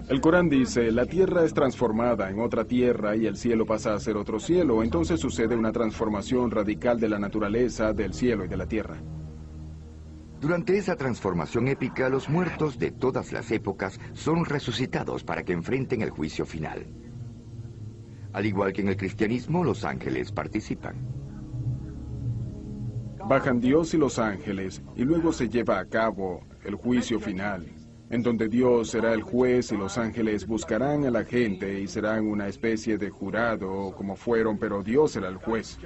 Speaker 7: El Corán dice, la tierra es transformada en otra tierra y el cielo pasa a ser otro cielo. Entonces sucede una transformación radical de la naturaleza, del cielo y de la tierra.
Speaker 1: Durante esa transformación épica, los muertos de todas las épocas son resucitados para que enfrenten el juicio final. Al igual que en el cristianismo, los ángeles participan.
Speaker 7: Bajan Dios y los ángeles, y luego se lleva a cabo el juicio final, en donde Dios será el juez y los ángeles buscarán a la gente y serán una especie de jurado, como fueron, pero Dios será el juez.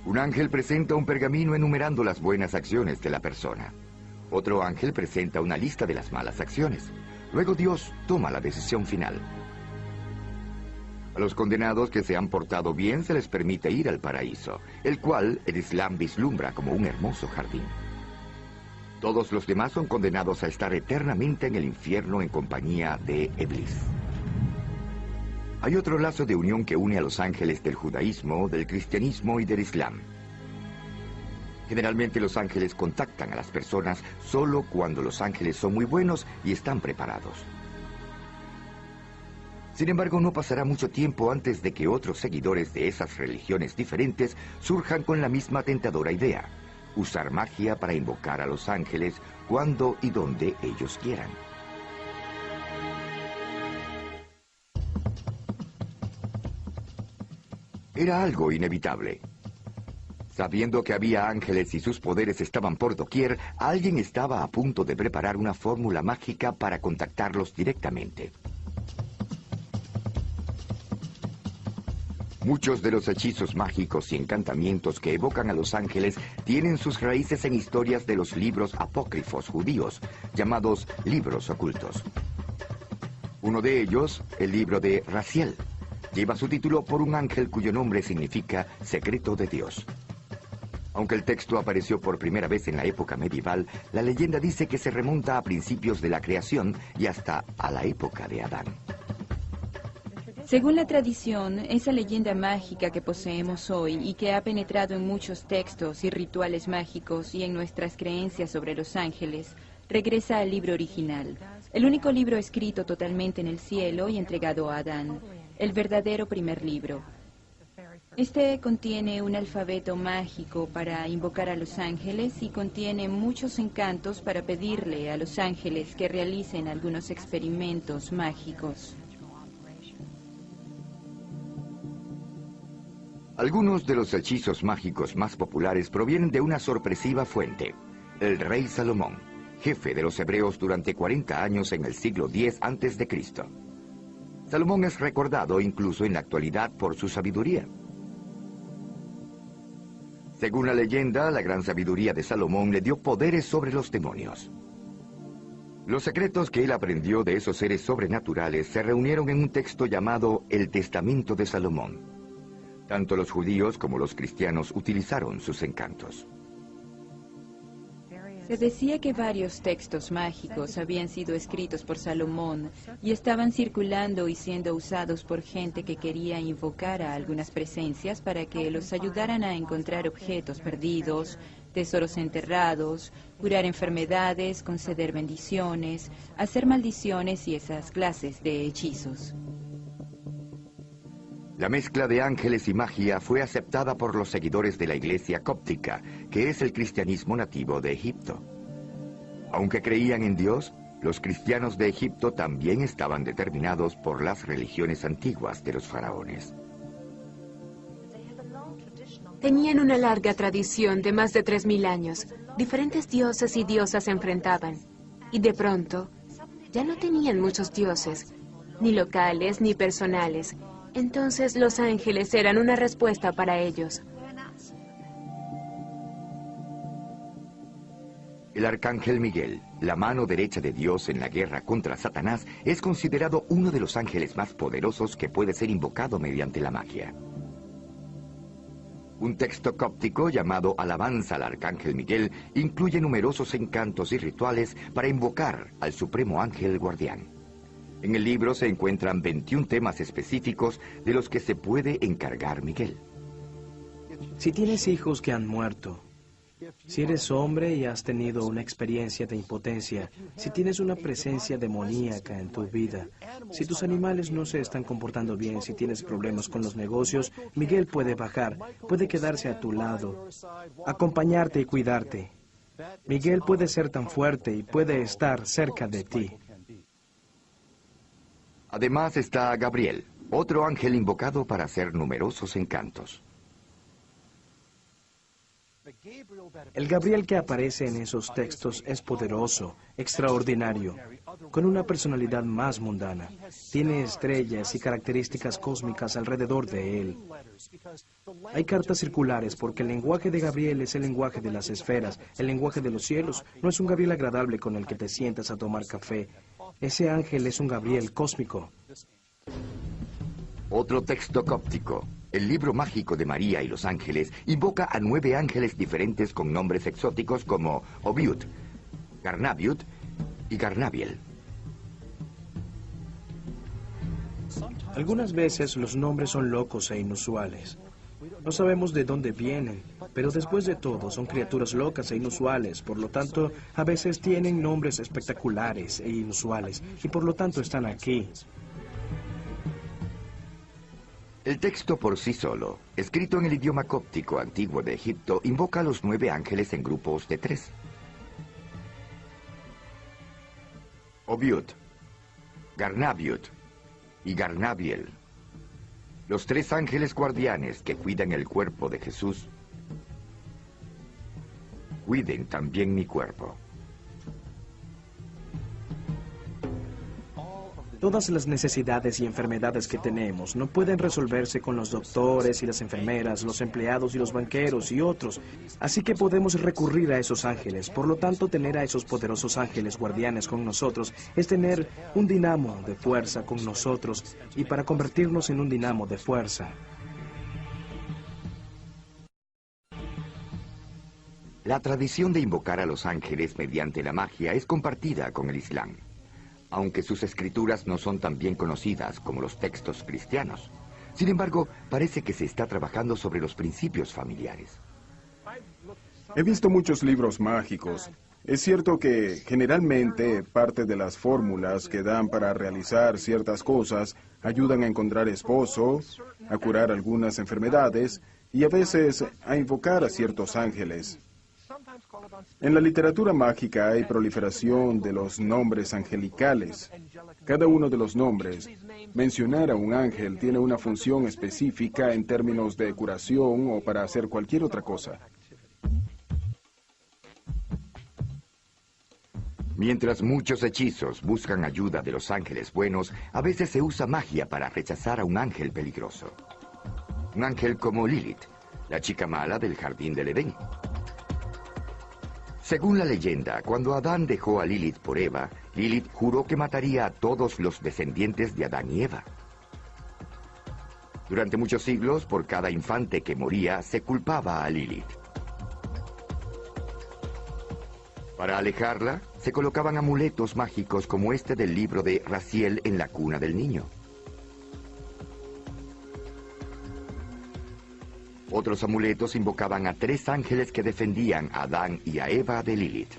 Speaker 1: Un ángel presenta un pergamino enumerando las buenas acciones de la persona. Otro ángel presenta una lista de las malas acciones. Luego Dios toma la decisión final. A los condenados que se han portado bien se les permite ir al paraíso, el cual el Islam vislumbra como un hermoso jardín. Todos los demás son condenados a estar eternamente en el infierno en compañía de Iblis. Hay otro lazo de unión que une a los ángeles del judaísmo, del cristianismo y del Islam. Generalmente los ángeles contactan a las personas solo cuando los ángeles son muy buenos y están preparados. Sin embargo, no pasará mucho tiempo antes de que otros seguidores de esas religiones diferentes surjan con la misma tentadora idea: usar magia para invocar a los ángeles cuando y donde ellos quieran. Era algo inevitable. Sabiendo que había ángeles y sus poderes estaban por doquier, alguien estaba a punto de preparar una fórmula mágica para contactarlos directamente. Muchos de los hechizos mágicos y encantamientos que evocan a los ángeles tienen sus raíces en historias de los libros apócrifos judíos, llamados libros ocultos. Uno de ellos, el libro de Raziel, lleva su título por un ángel cuyo nombre significa secreto de Dios. Aunque el texto apareció por primera vez en la época medieval, la leyenda dice que se remonta a principios de la creación y hasta a la época de Adán.
Speaker 5: Según la tradición, esa leyenda mágica que poseemos hoy y que ha penetrado en muchos textos y rituales mágicos y en nuestras creencias sobre los ángeles, regresa al libro original, el único libro escrito totalmente en el cielo y entregado a Adán, el verdadero primer libro. Este contiene un alfabeto mágico para invocar a los ángeles y contiene muchos encantos para pedirle a los ángeles que realicen algunos experimentos mágicos.
Speaker 1: Algunos de los hechizos mágicos más populares provienen de una sorpresiva fuente: el rey Salomón, jefe de los hebreos durante 40 años en el siglo X a.C. Salomón es recordado incluso en la actualidad por su sabiduría. Según la leyenda, la gran sabiduría de Salomón le dio poderes sobre los demonios. Los secretos que él aprendió de esos seres sobrenaturales se reunieron en un texto llamado El Testamento de Salomón. Tanto los judíos como los cristianos utilizaron sus encantos.
Speaker 5: Se decía que varios textos mágicos habían sido escritos por Salomón y estaban circulando y siendo usados por gente que quería invocar a algunas presencias para que los ayudaran a encontrar objetos perdidos, tesoros enterrados, curar enfermedades, conceder bendiciones, hacer maldiciones y esas clases de hechizos.
Speaker 1: La mezcla de ángeles y magia fue aceptada por los seguidores de la iglesia cóptica, que es el cristianismo nativo de Egipto. Aunque creían en Dios, los cristianos de Egipto también estaban determinados por las religiones antiguas de los faraones.
Speaker 2: Tenían una larga tradición de más de 3000 años. Diferentes dioses y diosas se enfrentaban. Y de pronto, ya no tenían muchos dioses, ni locales ni personales. Entonces los ángeles eran una respuesta para ellos.
Speaker 1: El arcángel Miguel, la mano derecha de Dios en la guerra contra Satanás, es considerado uno de los ángeles más poderosos que puede ser invocado mediante la magia. Un texto cóptico llamado Alabanza al Arcángel Miguel incluye numerosos encantos y rituales para invocar al Supremo Ángel Guardián. En el libro se encuentran 21 temas específicos de los que se puede encargar Miguel.
Speaker 4: Si tienes hijos que han muerto, si eres hombre y has tenido una experiencia de impotencia, si tienes una presencia demoníaca en tu vida, si tus animales no se están comportando bien, si tienes problemas con los negocios, Miguel puede bajar, puede quedarse a tu lado, acompañarte y cuidarte. Miguel puede ser tan fuerte y puede estar cerca de ti.
Speaker 1: Además está Gabriel, otro ángel invocado para hacer numerosos encantos.
Speaker 4: El Gabriel que aparece en esos textos es poderoso, extraordinario, con una personalidad más mundana. Tiene estrellas y características cósmicas alrededor de él. Hay cartas circulares porque el lenguaje de Gabriel es el lenguaje de las esferas, el lenguaje de los cielos. No es un Gabriel agradable con el que te sientas a tomar café. Ese ángel es un Gabriel cósmico.
Speaker 1: Otro texto cóptico, el libro mágico de María y los ángeles, invoca a 9 ángeles diferentes con nombres exóticos como Obiud, Garnabiud y Garnabiel.
Speaker 4: Algunas veces los nombres son locos e inusuales. No sabemos de dónde vienen, pero después de todo son criaturas locas e inusuales, por lo tanto, a veces tienen nombres espectaculares e inusuales, y por lo tanto están aquí.
Speaker 1: El texto por sí solo, escrito en el idioma cóptico antiguo de Egipto, invoca a los 9 ángeles en grupos de 3. Obiud, Garnabiud y Garnabiel, los 3 ángeles guardianes que cuidan el cuerpo de Jesús, cuiden también mi cuerpo.
Speaker 4: Todas las necesidades y enfermedades que tenemos no pueden resolverse con los doctores y las enfermeras, los empleados y los banqueros y otros. Así que podemos recurrir a esos ángeles. Por lo tanto, tener a esos poderosos ángeles guardianes con nosotros es tener un dinamo de fuerza con nosotros y para convertirnos en un dinamo de fuerza.
Speaker 1: La tradición de invocar a los ángeles mediante la magia es compartida con el Islam, aunque sus escrituras no son tan bien conocidas como los textos cristianos. Sin embargo, parece que se está trabajando sobre los principios familiares.
Speaker 7: He visto muchos libros mágicos. Es cierto que generalmente parte de las fórmulas que dan para realizar ciertas cosas ayudan a encontrar esposo, a curar algunas enfermedades y a veces a invocar a ciertos ángeles. En la literatura mágica hay proliferación de los nombres angelicales. Cada uno de los nombres, mencionar a un ángel tiene una función específica en términos de curación o para hacer cualquier otra cosa.
Speaker 1: Mientras muchos hechizos buscan ayuda de los ángeles buenos, a veces se usa magia para rechazar a un ángel peligroso. Un ángel como Lilith, la chica mala del jardín del Edén. Según la leyenda, cuando Adán dejó a Lilith por Eva, Lilith juró que mataría a todos los descendientes de Adán y Eva. Durante muchos siglos, por cada infante que moría, se culpaba a Lilith. Para alejarla, se colocaban amuletos mágicos como este del libro de Raziel en la cuna del niño. Otros amuletos invocaban a 3 ángeles que defendían a Adán y a Eva de Lilith.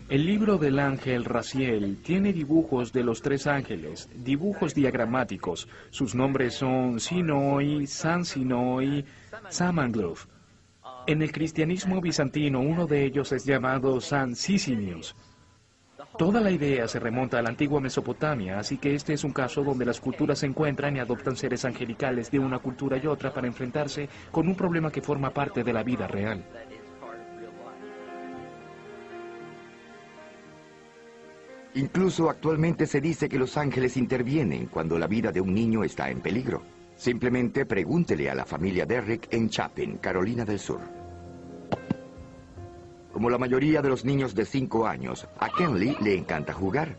Speaker 3: El libro del ángel Raziel tiene dibujos de los 3 ángeles, dibujos diagramáticos. Sus nombres son Sinoi, San Sinoi, Samangluf. En el cristianismo bizantino, uno de ellos es llamado San Sisinius. Toda la idea se remonta a la antigua Mesopotamia, así que este es un caso donde las culturas se encuentran y adoptan seres angelicales de una cultura y otra para enfrentarse con un problema que forma parte de la vida real.
Speaker 1: Incluso actualmente se dice que los ángeles intervienen cuando la vida de un niño está en peligro. Simplemente pregúntele a la familia Derrick en Chapin, Carolina del Sur. Como la mayoría de los niños de 5 años, a Kenley le encanta jugar.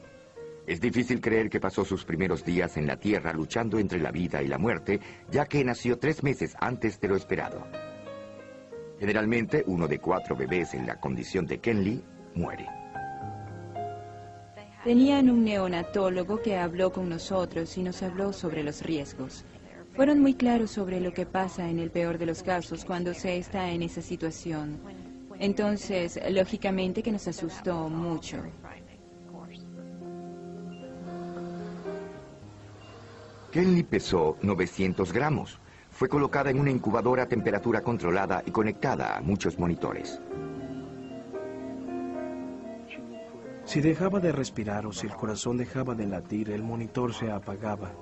Speaker 1: Es difícil creer que pasó sus primeros días en la Tierra luchando entre la vida y la muerte, ya que nació 3 meses antes de lo esperado. Generalmente, uno de 4 bebés en la condición de Kenley muere.
Speaker 5: Tenían un neonatólogo que habló con nosotros y nos habló sobre los riesgos. Fueron muy claros sobre lo que pasa en el peor de los casos cuando se está en esa situación. Entonces, lógicamente que nos asustó mucho.
Speaker 1: Kenley pesó 900 gramos. Fue colocada en una incubadora a temperatura controlada y conectada a muchos monitores.
Speaker 4: Si dejaba de respirar o si el corazón dejaba de latir, el monitor se apagaba.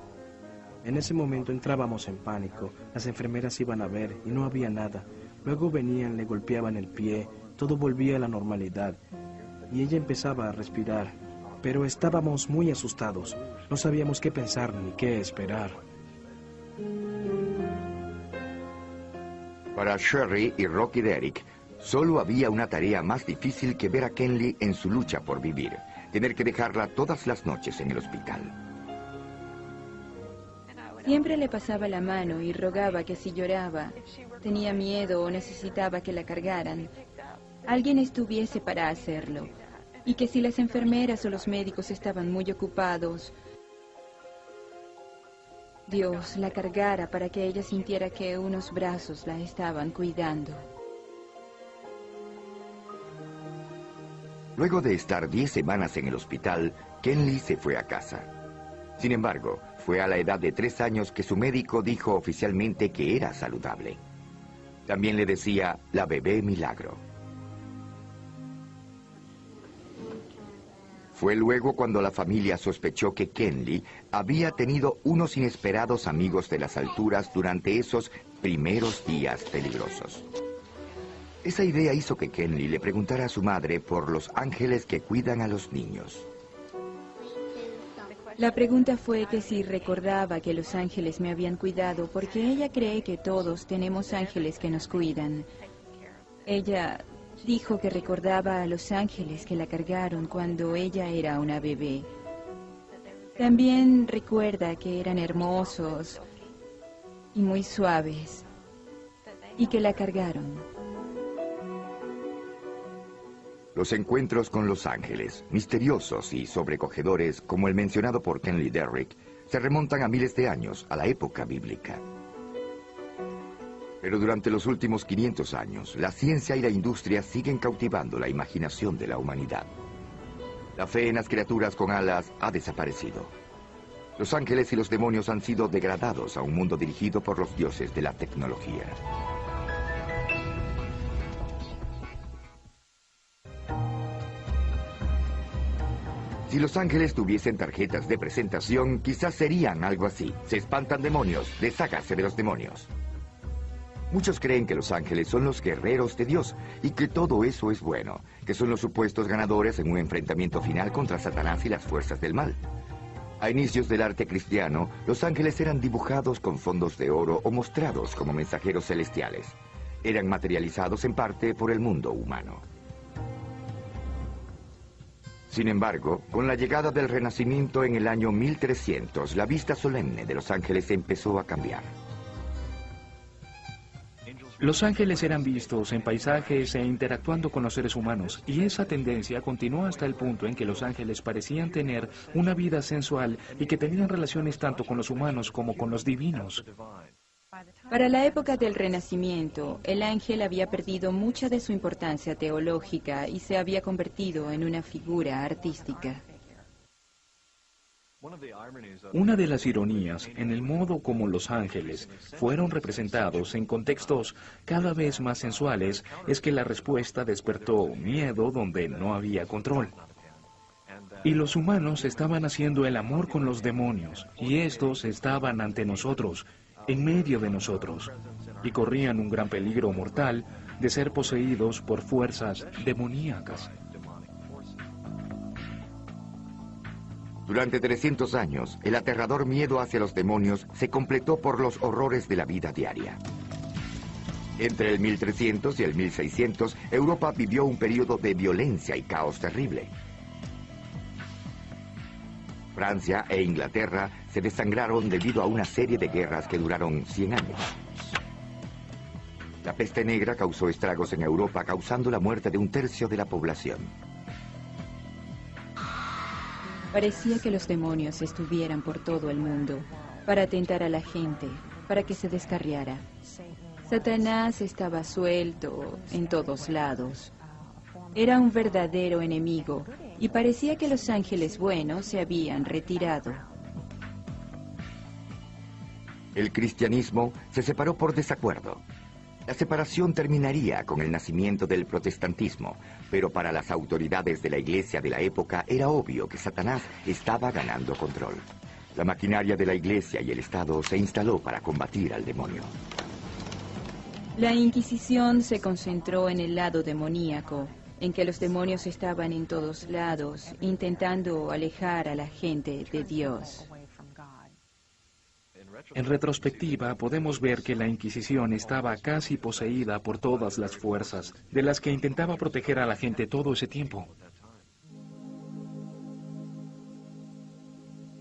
Speaker 4: En ese momento entrábamos en pánico. Las enfermeras iban a ver y no había nada. Luego venían, le golpeaban el pie, todo volvía a la normalidad. Y ella empezaba a respirar. Pero estábamos muy asustados. No sabíamos qué pensar ni qué esperar.
Speaker 1: Para Sherry y Rocky Derrick, solo había una tarea más difícil que ver a Kenley en su lucha por vivir. Tener que dejarla todas las noches en el hospital.
Speaker 5: Siempre le pasaba la mano y rogaba que si lloraba, tenía miedo o necesitaba que la cargaran, alguien estuviese para hacerlo. Y que si las enfermeras o los médicos estaban muy ocupados, Dios la cargara para que ella sintiera que unos brazos la estaban cuidando.
Speaker 1: Luego de estar 10 semanas en el hospital, Kenley se fue a casa. Sin embargo, fue a la edad de 3 años que su médico dijo oficialmente que era saludable. También le decía la bebé milagro. Fue luego cuando la familia sospechó que Kenley había tenido unos inesperados amigos de las alturas durante esos primeros días peligrosos. Esa idea hizo que Kenley le preguntara a su madre por los ángeles que cuidan a los niños.
Speaker 5: La pregunta fue que si recordaba que los ángeles me habían cuidado, porque ella cree que todos tenemos ángeles que nos cuidan. Ella dijo que recordaba a los ángeles que la cargaron cuando ella era una bebé. También recuerda que eran hermosos y muy suaves, y que la cargaron.
Speaker 1: Los encuentros con los ángeles, misteriosos y sobrecogedores, como el mencionado por Kenley Derrick, se remontan a miles de años, a la época bíblica. Pero durante los últimos 500 años, la ciencia y la industria siguen cautivando la imaginación de la humanidad. La fe en las criaturas con alas ha desaparecido. Los ángeles y los demonios han sido degradados a un mundo dirigido por los dioses de la tecnología. Si los ángeles tuviesen tarjetas de presentación, quizás serían algo así. Se espantan demonios, deshágase de los demonios. Muchos creen que los ángeles son los guerreros de Dios y que todo eso es bueno, que son los supuestos ganadores en un enfrentamiento final contra Satanás y las fuerzas del mal. A inicios del arte cristiano, los ángeles eran dibujados con fondos de oro o mostrados como mensajeros celestiales. Eran materializados en parte por el mundo humano. Sin embargo, con la llegada del Renacimiento en el año 1300, la vista solemne de los ángeles empezó a cambiar.
Speaker 3: Los ángeles eran vistos en paisajes e interactuando con los seres humanos, y esa tendencia continuó hasta el punto en que los ángeles parecían tener una vida sensual y que tenían relaciones tanto con los humanos como con los divinos.
Speaker 5: Para la época del Renacimiento, el ángel había perdido mucha de su importancia teológica y se había convertido en una figura artística.
Speaker 3: Una de las ironías en el modo como los ángeles fueron representados en contextos cada vez más sensuales es que la respuesta despertó miedo donde no había control. Y los humanos estaban haciendo el amor con los demonios, y estos estaban ante nosotros, en medio de nosotros, y corrían un gran peligro mortal de ser poseídos por fuerzas demoníacas.
Speaker 1: Durante 300 años, el aterrador miedo hacia los demonios se completó por los horrores de la vida diaria. Entre el 1300 y el 1600, Europa vivió un periodo de violencia y caos terrible. Francia e Inglaterra se desangraron debido a una serie de guerras que duraron 100 años. La peste negra causó estragos en Europa, causando la muerte de 1/3 de la población.
Speaker 5: Parecía que los demonios estuvieran por todo el mundo, para tentar a la gente, para que se descarriara. Satanás estaba suelto en todos lados. Era un verdadero enemigo, y parecía que los ángeles buenos se habían retirado.
Speaker 1: El cristianismo se separó por desacuerdo. La separación terminaría con el nacimiento del protestantismo, pero para las autoridades de la iglesia de la época era obvio que Satanás estaba ganando control. La maquinaria de la iglesia y el Estado se instaló para combatir al demonio.
Speaker 5: La Inquisición se concentró en el lado demoníaco, en que los demonios estaban en todos lados, intentando alejar a la gente de Dios.
Speaker 3: En retrospectiva, podemos ver que la Inquisición estaba casi poseída por todas las fuerzas, de las que intentaba proteger a la gente todo ese tiempo.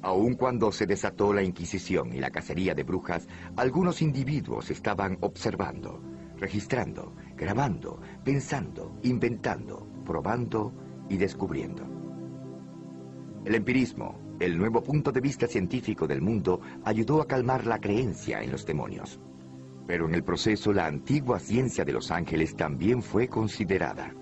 Speaker 1: Aun cuando se desató la Inquisición y la cacería de brujas, algunos individuos estaban observando, registrando, grabando, pensando, inventando, probando y descubriendo. El empirismo, el nuevo punto de vista científico del mundo, ayudó a calmar la creencia en los demonios. Pero en el proceso, la antigua ciencia de los ángeles también fue considerada.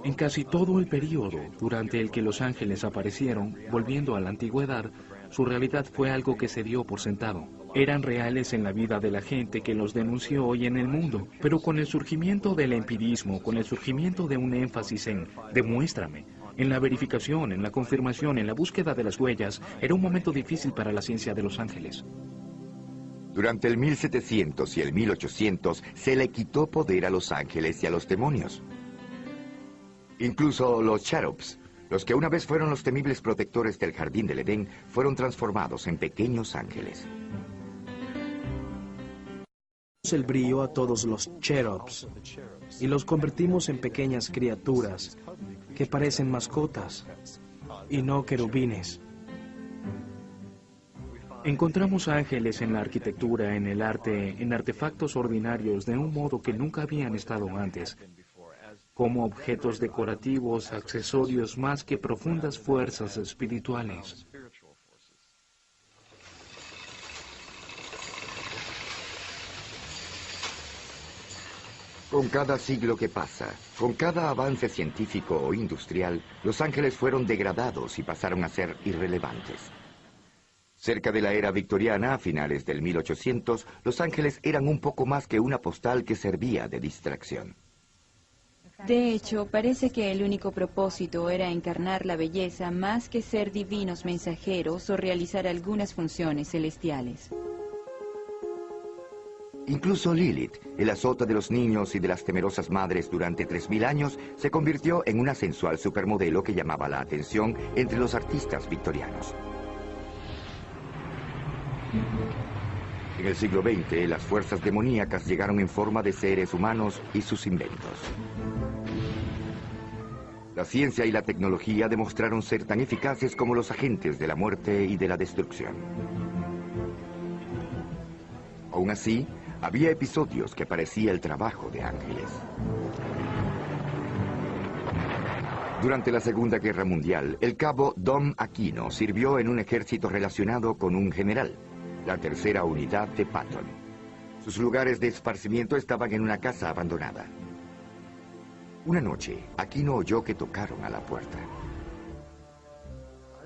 Speaker 3: En casi todo el periodo durante el que los ángeles aparecieron, volviendo a la antigüedad, su realidad fue algo que se dio por sentado. Eran reales en la vida de la gente que los denunció y en el mundo, pero con el surgimiento del empirismo, con el surgimiento de un énfasis en «demuéstrame», en la verificación, en la confirmación, en la búsqueda de las huellas, era un momento difícil para la ciencia de los ángeles.
Speaker 1: Durante el 1700 y el 1800 se le quitó poder a los ángeles y a los demonios. Incluso los cherubs, los que una vez fueron los temibles protectores del jardín del Edén, fueron transformados en pequeños ángeles.
Speaker 4: El brillo a todos los cherubs y los convertimos en pequeñas criaturas que parecen mascotas y no querubines.
Speaker 3: Encontramos ángeles en la arquitectura, en el arte, en artefactos ordinarios de un modo que nunca habían estado antes, como objetos decorativos, accesorios más que profundas fuerzas espirituales.
Speaker 1: Con cada siglo que pasa, con cada avance científico o industrial, los ángeles fueron degradados y pasaron a ser irrelevantes. Cerca de la era victoriana, a finales del 1800, los ángeles eran un poco más que una postal que servía de distracción.
Speaker 5: De hecho, parece que el único propósito era encarnar la belleza más que ser divinos mensajeros o realizar algunas funciones celestiales.
Speaker 1: Incluso Lilith, el azota de los niños y de las temerosas madres durante 3000 años, se convirtió en una sensual supermodelo que llamaba la atención entre los artistas victorianos. En el siglo XX, las fuerzas demoníacas llegaron en forma de seres humanos y sus inventos. La ciencia y la tecnología demostraron ser tan eficaces como los agentes de la muerte y de la destrucción. Aún así, había episodios que parecía el trabajo de ángeles. Durante la Segunda Guerra Mundial, el cabo Dom Aquino sirvió en un ejército relacionado con un general, la tercera unidad de Patton. Sus lugares de esparcimiento estaban en una casa abandonada. Una noche, Aquino oyó que tocaron a la puerta.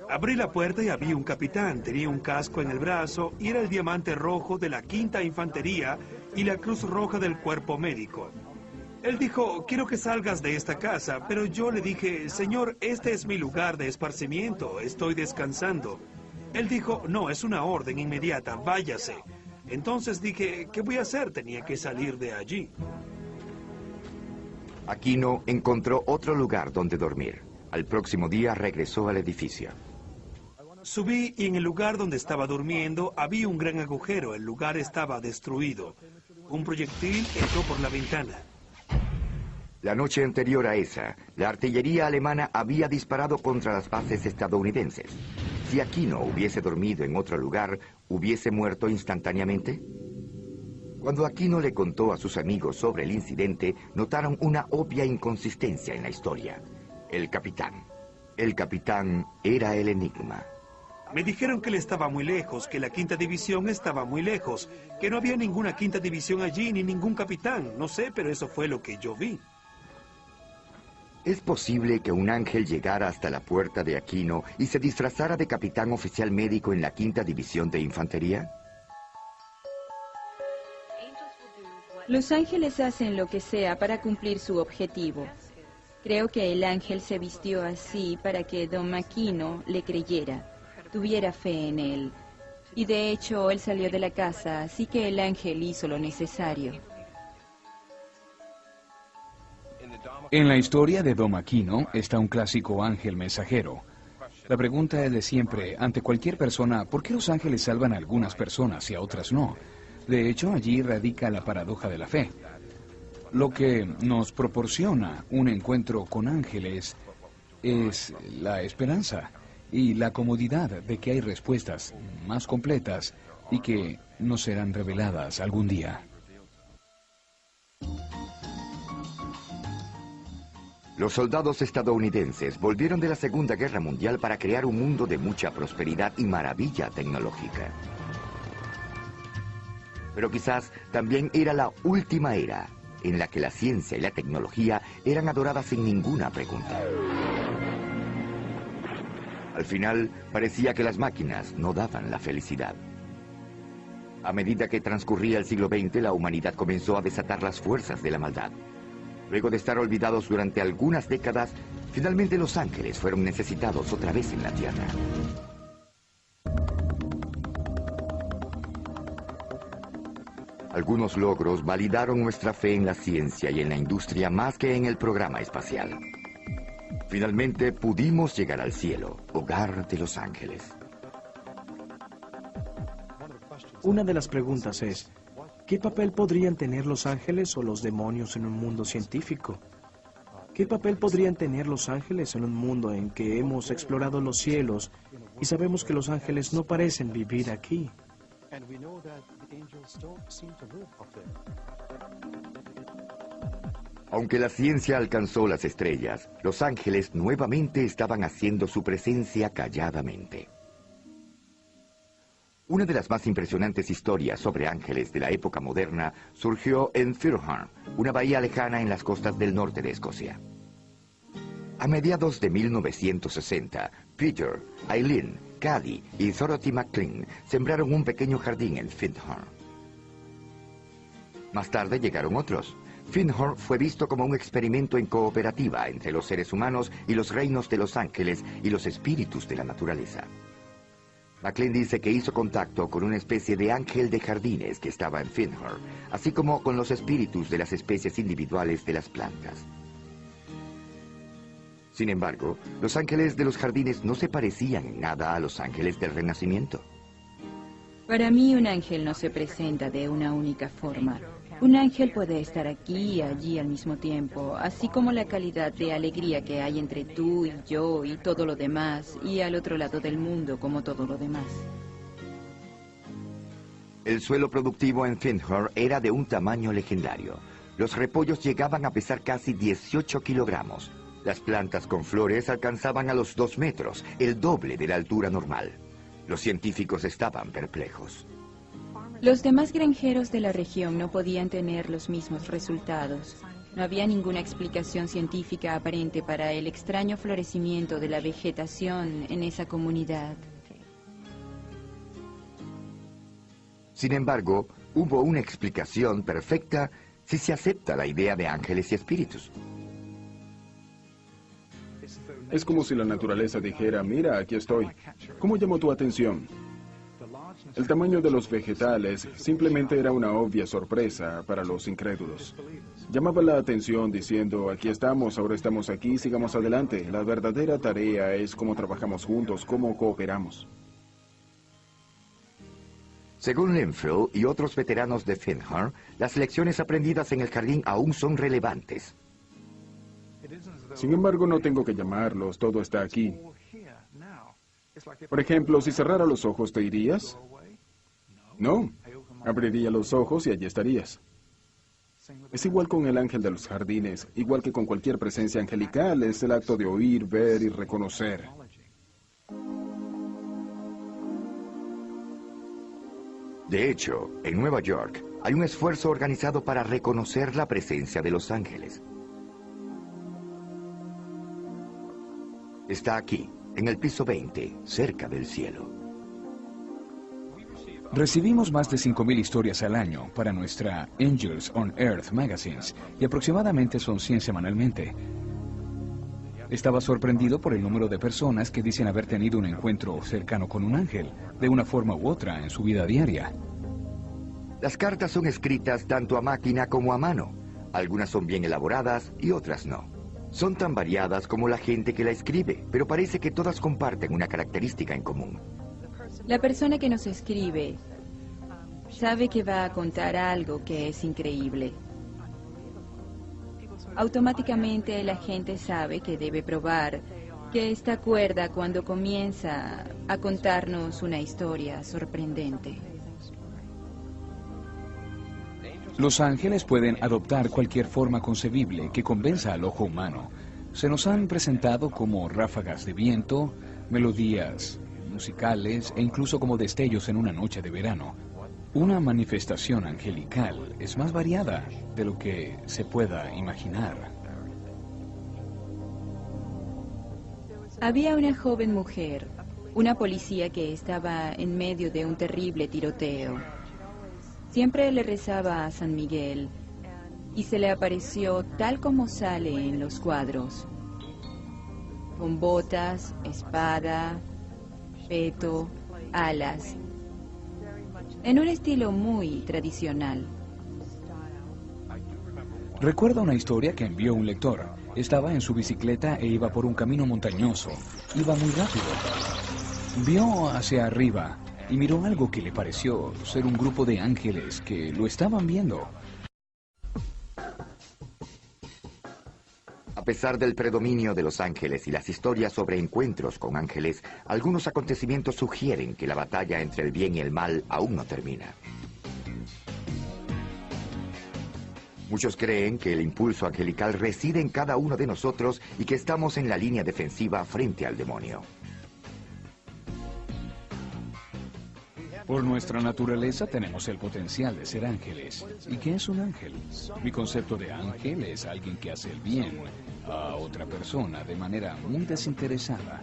Speaker 8: Abrí la puerta y había un capitán, tenía un casco en el brazo y era el diamante rojo de la 5ª Infantería y la Cruz Roja del Cuerpo Médico. Él dijo, quiero que salgas de esta casa, pero yo le dije, señor, este es mi lugar de esparcimiento, estoy descansando. Él dijo, no, es una orden inmediata, váyase. Entonces dije, ¿qué voy a hacer? Tenía que salir de allí.
Speaker 1: Aquino encontró otro lugar donde dormir. Al próximo día regresó al edificio.
Speaker 8: Subí y en el lugar donde estaba durmiendo había un gran agujero, el lugar estaba destruido. Un proyectil entró por la ventana.
Speaker 1: La noche anterior a esa, la artillería alemana había disparado contra las bases estadounidenses. Si Aquino hubiese dormido en otro lugar, ¿hubiese muerto instantáneamente? Cuando Aquino le contó a sus amigos sobre el incidente, notaron una obvia inconsistencia en la historia. El capitán. El capitán era el enigma.
Speaker 8: Me dijeron que él estaba muy lejos, que la 5ª División estaba muy lejos, que no había ninguna 5ª División allí, ni ningún capitán. No sé, pero eso fue lo que yo vi.
Speaker 1: ¿Es posible que un ángel llegara hasta la puerta de Aquino y se disfrazara de capitán oficial médico en la 5ª División de Infantería?
Speaker 5: Los ángeles hacen lo que sea para cumplir su objetivo. Creo que el ángel se vistió así para que Dom Aquino le creyera, tuviera fe en él. Y de hecho, él salió de la casa, así que el ángel hizo lo necesario.
Speaker 6: En la historia de Dom Aquino está un clásico ángel mensajero. La pregunta es de siempre, ante cualquier persona, ¿por qué los ángeles salvan a algunas personas y a otras no? De hecho, allí radica la paradoja de la fe. Lo que nos proporciona un encuentro con ángeles es la esperanza y la comodidad de que hay respuestas más completas y que nos serán reveladas algún día.
Speaker 1: Los soldados estadounidenses volvieron de la Segunda Guerra Mundial para crear un mundo de mucha prosperidad y maravilla tecnológica. Pero quizás también era la última era en la que la ciencia y la tecnología eran adoradas sin ninguna pregunta. Al final, parecía que las máquinas no daban la felicidad. A medida que transcurría el siglo XX, la humanidad comenzó a desatar las fuerzas de la maldad. Luego de estar olvidados durante algunas décadas, finalmente los ángeles fueron necesitados otra vez en la Tierra. Algunos logros validaron nuestra fe en la ciencia y en la industria más que en el programa espacial. Finalmente pudimos llegar al cielo, hogar de los ángeles.
Speaker 4: Una de las preguntas es, ¿qué papel podrían tener los ángeles o los demonios en un mundo científico? ¿Qué papel podrían tener los ángeles en un mundo en que hemos explorado los cielos y sabemos que los ángeles no parecen vivir aquí?
Speaker 1: Aunque la ciencia alcanzó las estrellas, los ángeles nuevamente estaban haciendo su presencia calladamente. Una de las más impresionantes historias sobre ángeles de la época moderna surgió en Firthorn, una bahía lejana en las costas del norte de Escocia. A mediados de 1960, Peter, Eileen, Caddy y Dorothy McLean sembraron un pequeño jardín en Firthorn. Más tarde llegaron otros. Firthorn fue visto como un experimento en cooperativa entre los seres humanos y los reinos de los ángeles y los espíritus de la naturaleza. McLean dice que hizo contacto con una especie de ángel de jardines que estaba en Firthorn, así como con los espíritus de las especies individuales de las plantas. Sin embargo, los ángeles de los jardines no se parecían en nada a los ángeles del Renacimiento.
Speaker 5: Para mí un ángel no se presenta de una única forma. Un ángel puede estar aquí y allí al mismo tiempo, así como la calidad de alegría que hay entre tú y yo y todo lo demás, y al otro lado del mundo como todo lo demás.
Speaker 1: El suelo productivo en Findhorn era de un tamaño legendario. Los repollos llegaban a pesar casi 18 kilogramos. Las plantas con flores alcanzaban a los 2 metros, el doble de la altura normal. Los científicos estaban perplejos.
Speaker 5: Los demás granjeros de la región no podían tener los mismos resultados. No había ninguna explicación científica aparente para el extraño florecimiento de la vegetación en esa comunidad.
Speaker 1: Sin embargo, hubo una explicación perfecta si se acepta la idea de ángeles y espíritus.
Speaker 7: Es como si la naturaleza dijera, mira, aquí estoy. ¿Cómo llamó tu atención? El tamaño de los vegetales simplemente era una obvia sorpresa para los incrédulos. Llamaba la atención diciendo, aquí estamos, ahora estamos aquí, sigamos adelante. La verdadera tarea es cómo trabajamos juntos, cómo cooperamos.
Speaker 1: Según Linfield y otros veteranos de Findhorn, las lecciones aprendidas en el jardín aún son relevantes.
Speaker 7: Sin embargo, no tengo que llamarlos, todo está aquí. Por ejemplo, si cerrara los ojos, ¿te irías? No, abriría los ojos y allí estarías. Es igual con el ángel de los jardines, igual que con cualquier presencia angelical, es el acto de oír, ver y reconocer.
Speaker 1: De hecho, en Nueva York hay un esfuerzo organizado para reconocer la presencia de los ángeles. Está aquí, en el piso 20, cerca del cielo.
Speaker 6: Recibimos más de 5.000 historias al año para nuestra Angels on Earth Magazines y aproximadamente son 100 semanalmente. Estaba sorprendido por el número de personas que dicen haber tenido un encuentro cercano con un ángel, de una forma u otra, en su vida diaria.
Speaker 1: Las cartas son escritas tanto a máquina como a mano. Algunas son bien elaboradas y otras no. Son tan variadas como la gente que la escribe, pero parece que todas comparten una característica en común.
Speaker 5: La persona que nos escribe sabe que va a contar algo que es increíble. Automáticamente la gente sabe que debe probar que está cuerda cuando comienza a contarnos una historia sorprendente.
Speaker 6: Los ángeles pueden adoptar cualquier forma concebible que convenza al ojo humano. Se nos han presentado como ráfagas de viento, melodías musicales e incluso como destellos en una noche de verano. Una manifestación angelical es más variada de lo que se pueda imaginar.
Speaker 5: Había una joven mujer, una policía que estaba en medio de un terrible tiroteo. Siempre le rezaba a San Miguel y se le apareció tal como sale en los cuadros, con botas, espada, peto, alas, en un estilo muy tradicional.
Speaker 6: Recuerdo una historia que envió un lector. Estaba en su bicicleta e iba por un camino montañoso. Iba muy rápido. Vio hacia arriba y miró algo que le pareció ser un grupo de ángeles que lo estaban viendo.
Speaker 1: A pesar del predominio de los ángeles y las historias sobre encuentros con ángeles, algunos acontecimientos sugieren que la batalla entre el bien y el mal aún no termina. Muchos creen que el impulso angelical reside en cada uno de nosotros y que estamos en la línea defensiva frente al demonio.
Speaker 6: Por nuestra naturaleza tenemos el potencial de ser ángeles. ¿Y qué es un ángel? Mi concepto de ángel es alguien que hace el bien a otra persona de manera muy desinteresada.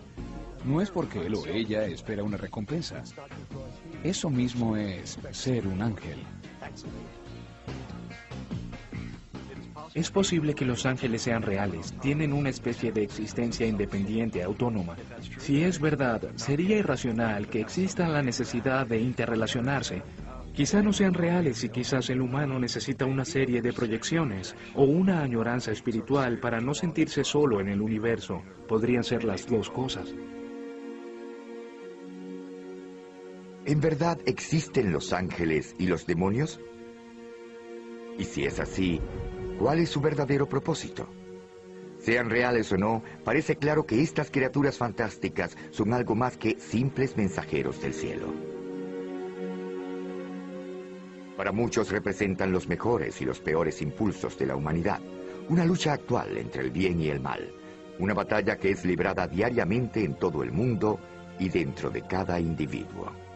Speaker 6: No es porque él o ella espera una recompensa. Eso mismo es ser un ángel.
Speaker 4: Es posible que los ángeles sean reales, tienen una especie de existencia independiente, autónoma. Si es verdad, sería irracional que exista la necesidad de interrelacionarse. Quizá no sean reales y quizás el humano necesita una serie de proyecciones o una añoranza espiritual para no sentirse solo en el universo. Podrían ser las dos cosas.
Speaker 1: ¿En verdad existen los ángeles y los demonios? Y si es así, ¿cuál es su verdadero propósito? Sean reales o no, parece claro que estas criaturas fantásticas son algo más que simples mensajeros del cielo. Para muchos representan los mejores y los peores impulsos de la humanidad, una lucha actual entre el bien y el mal, una batalla que es librada diariamente en todo el mundo y dentro de cada individuo.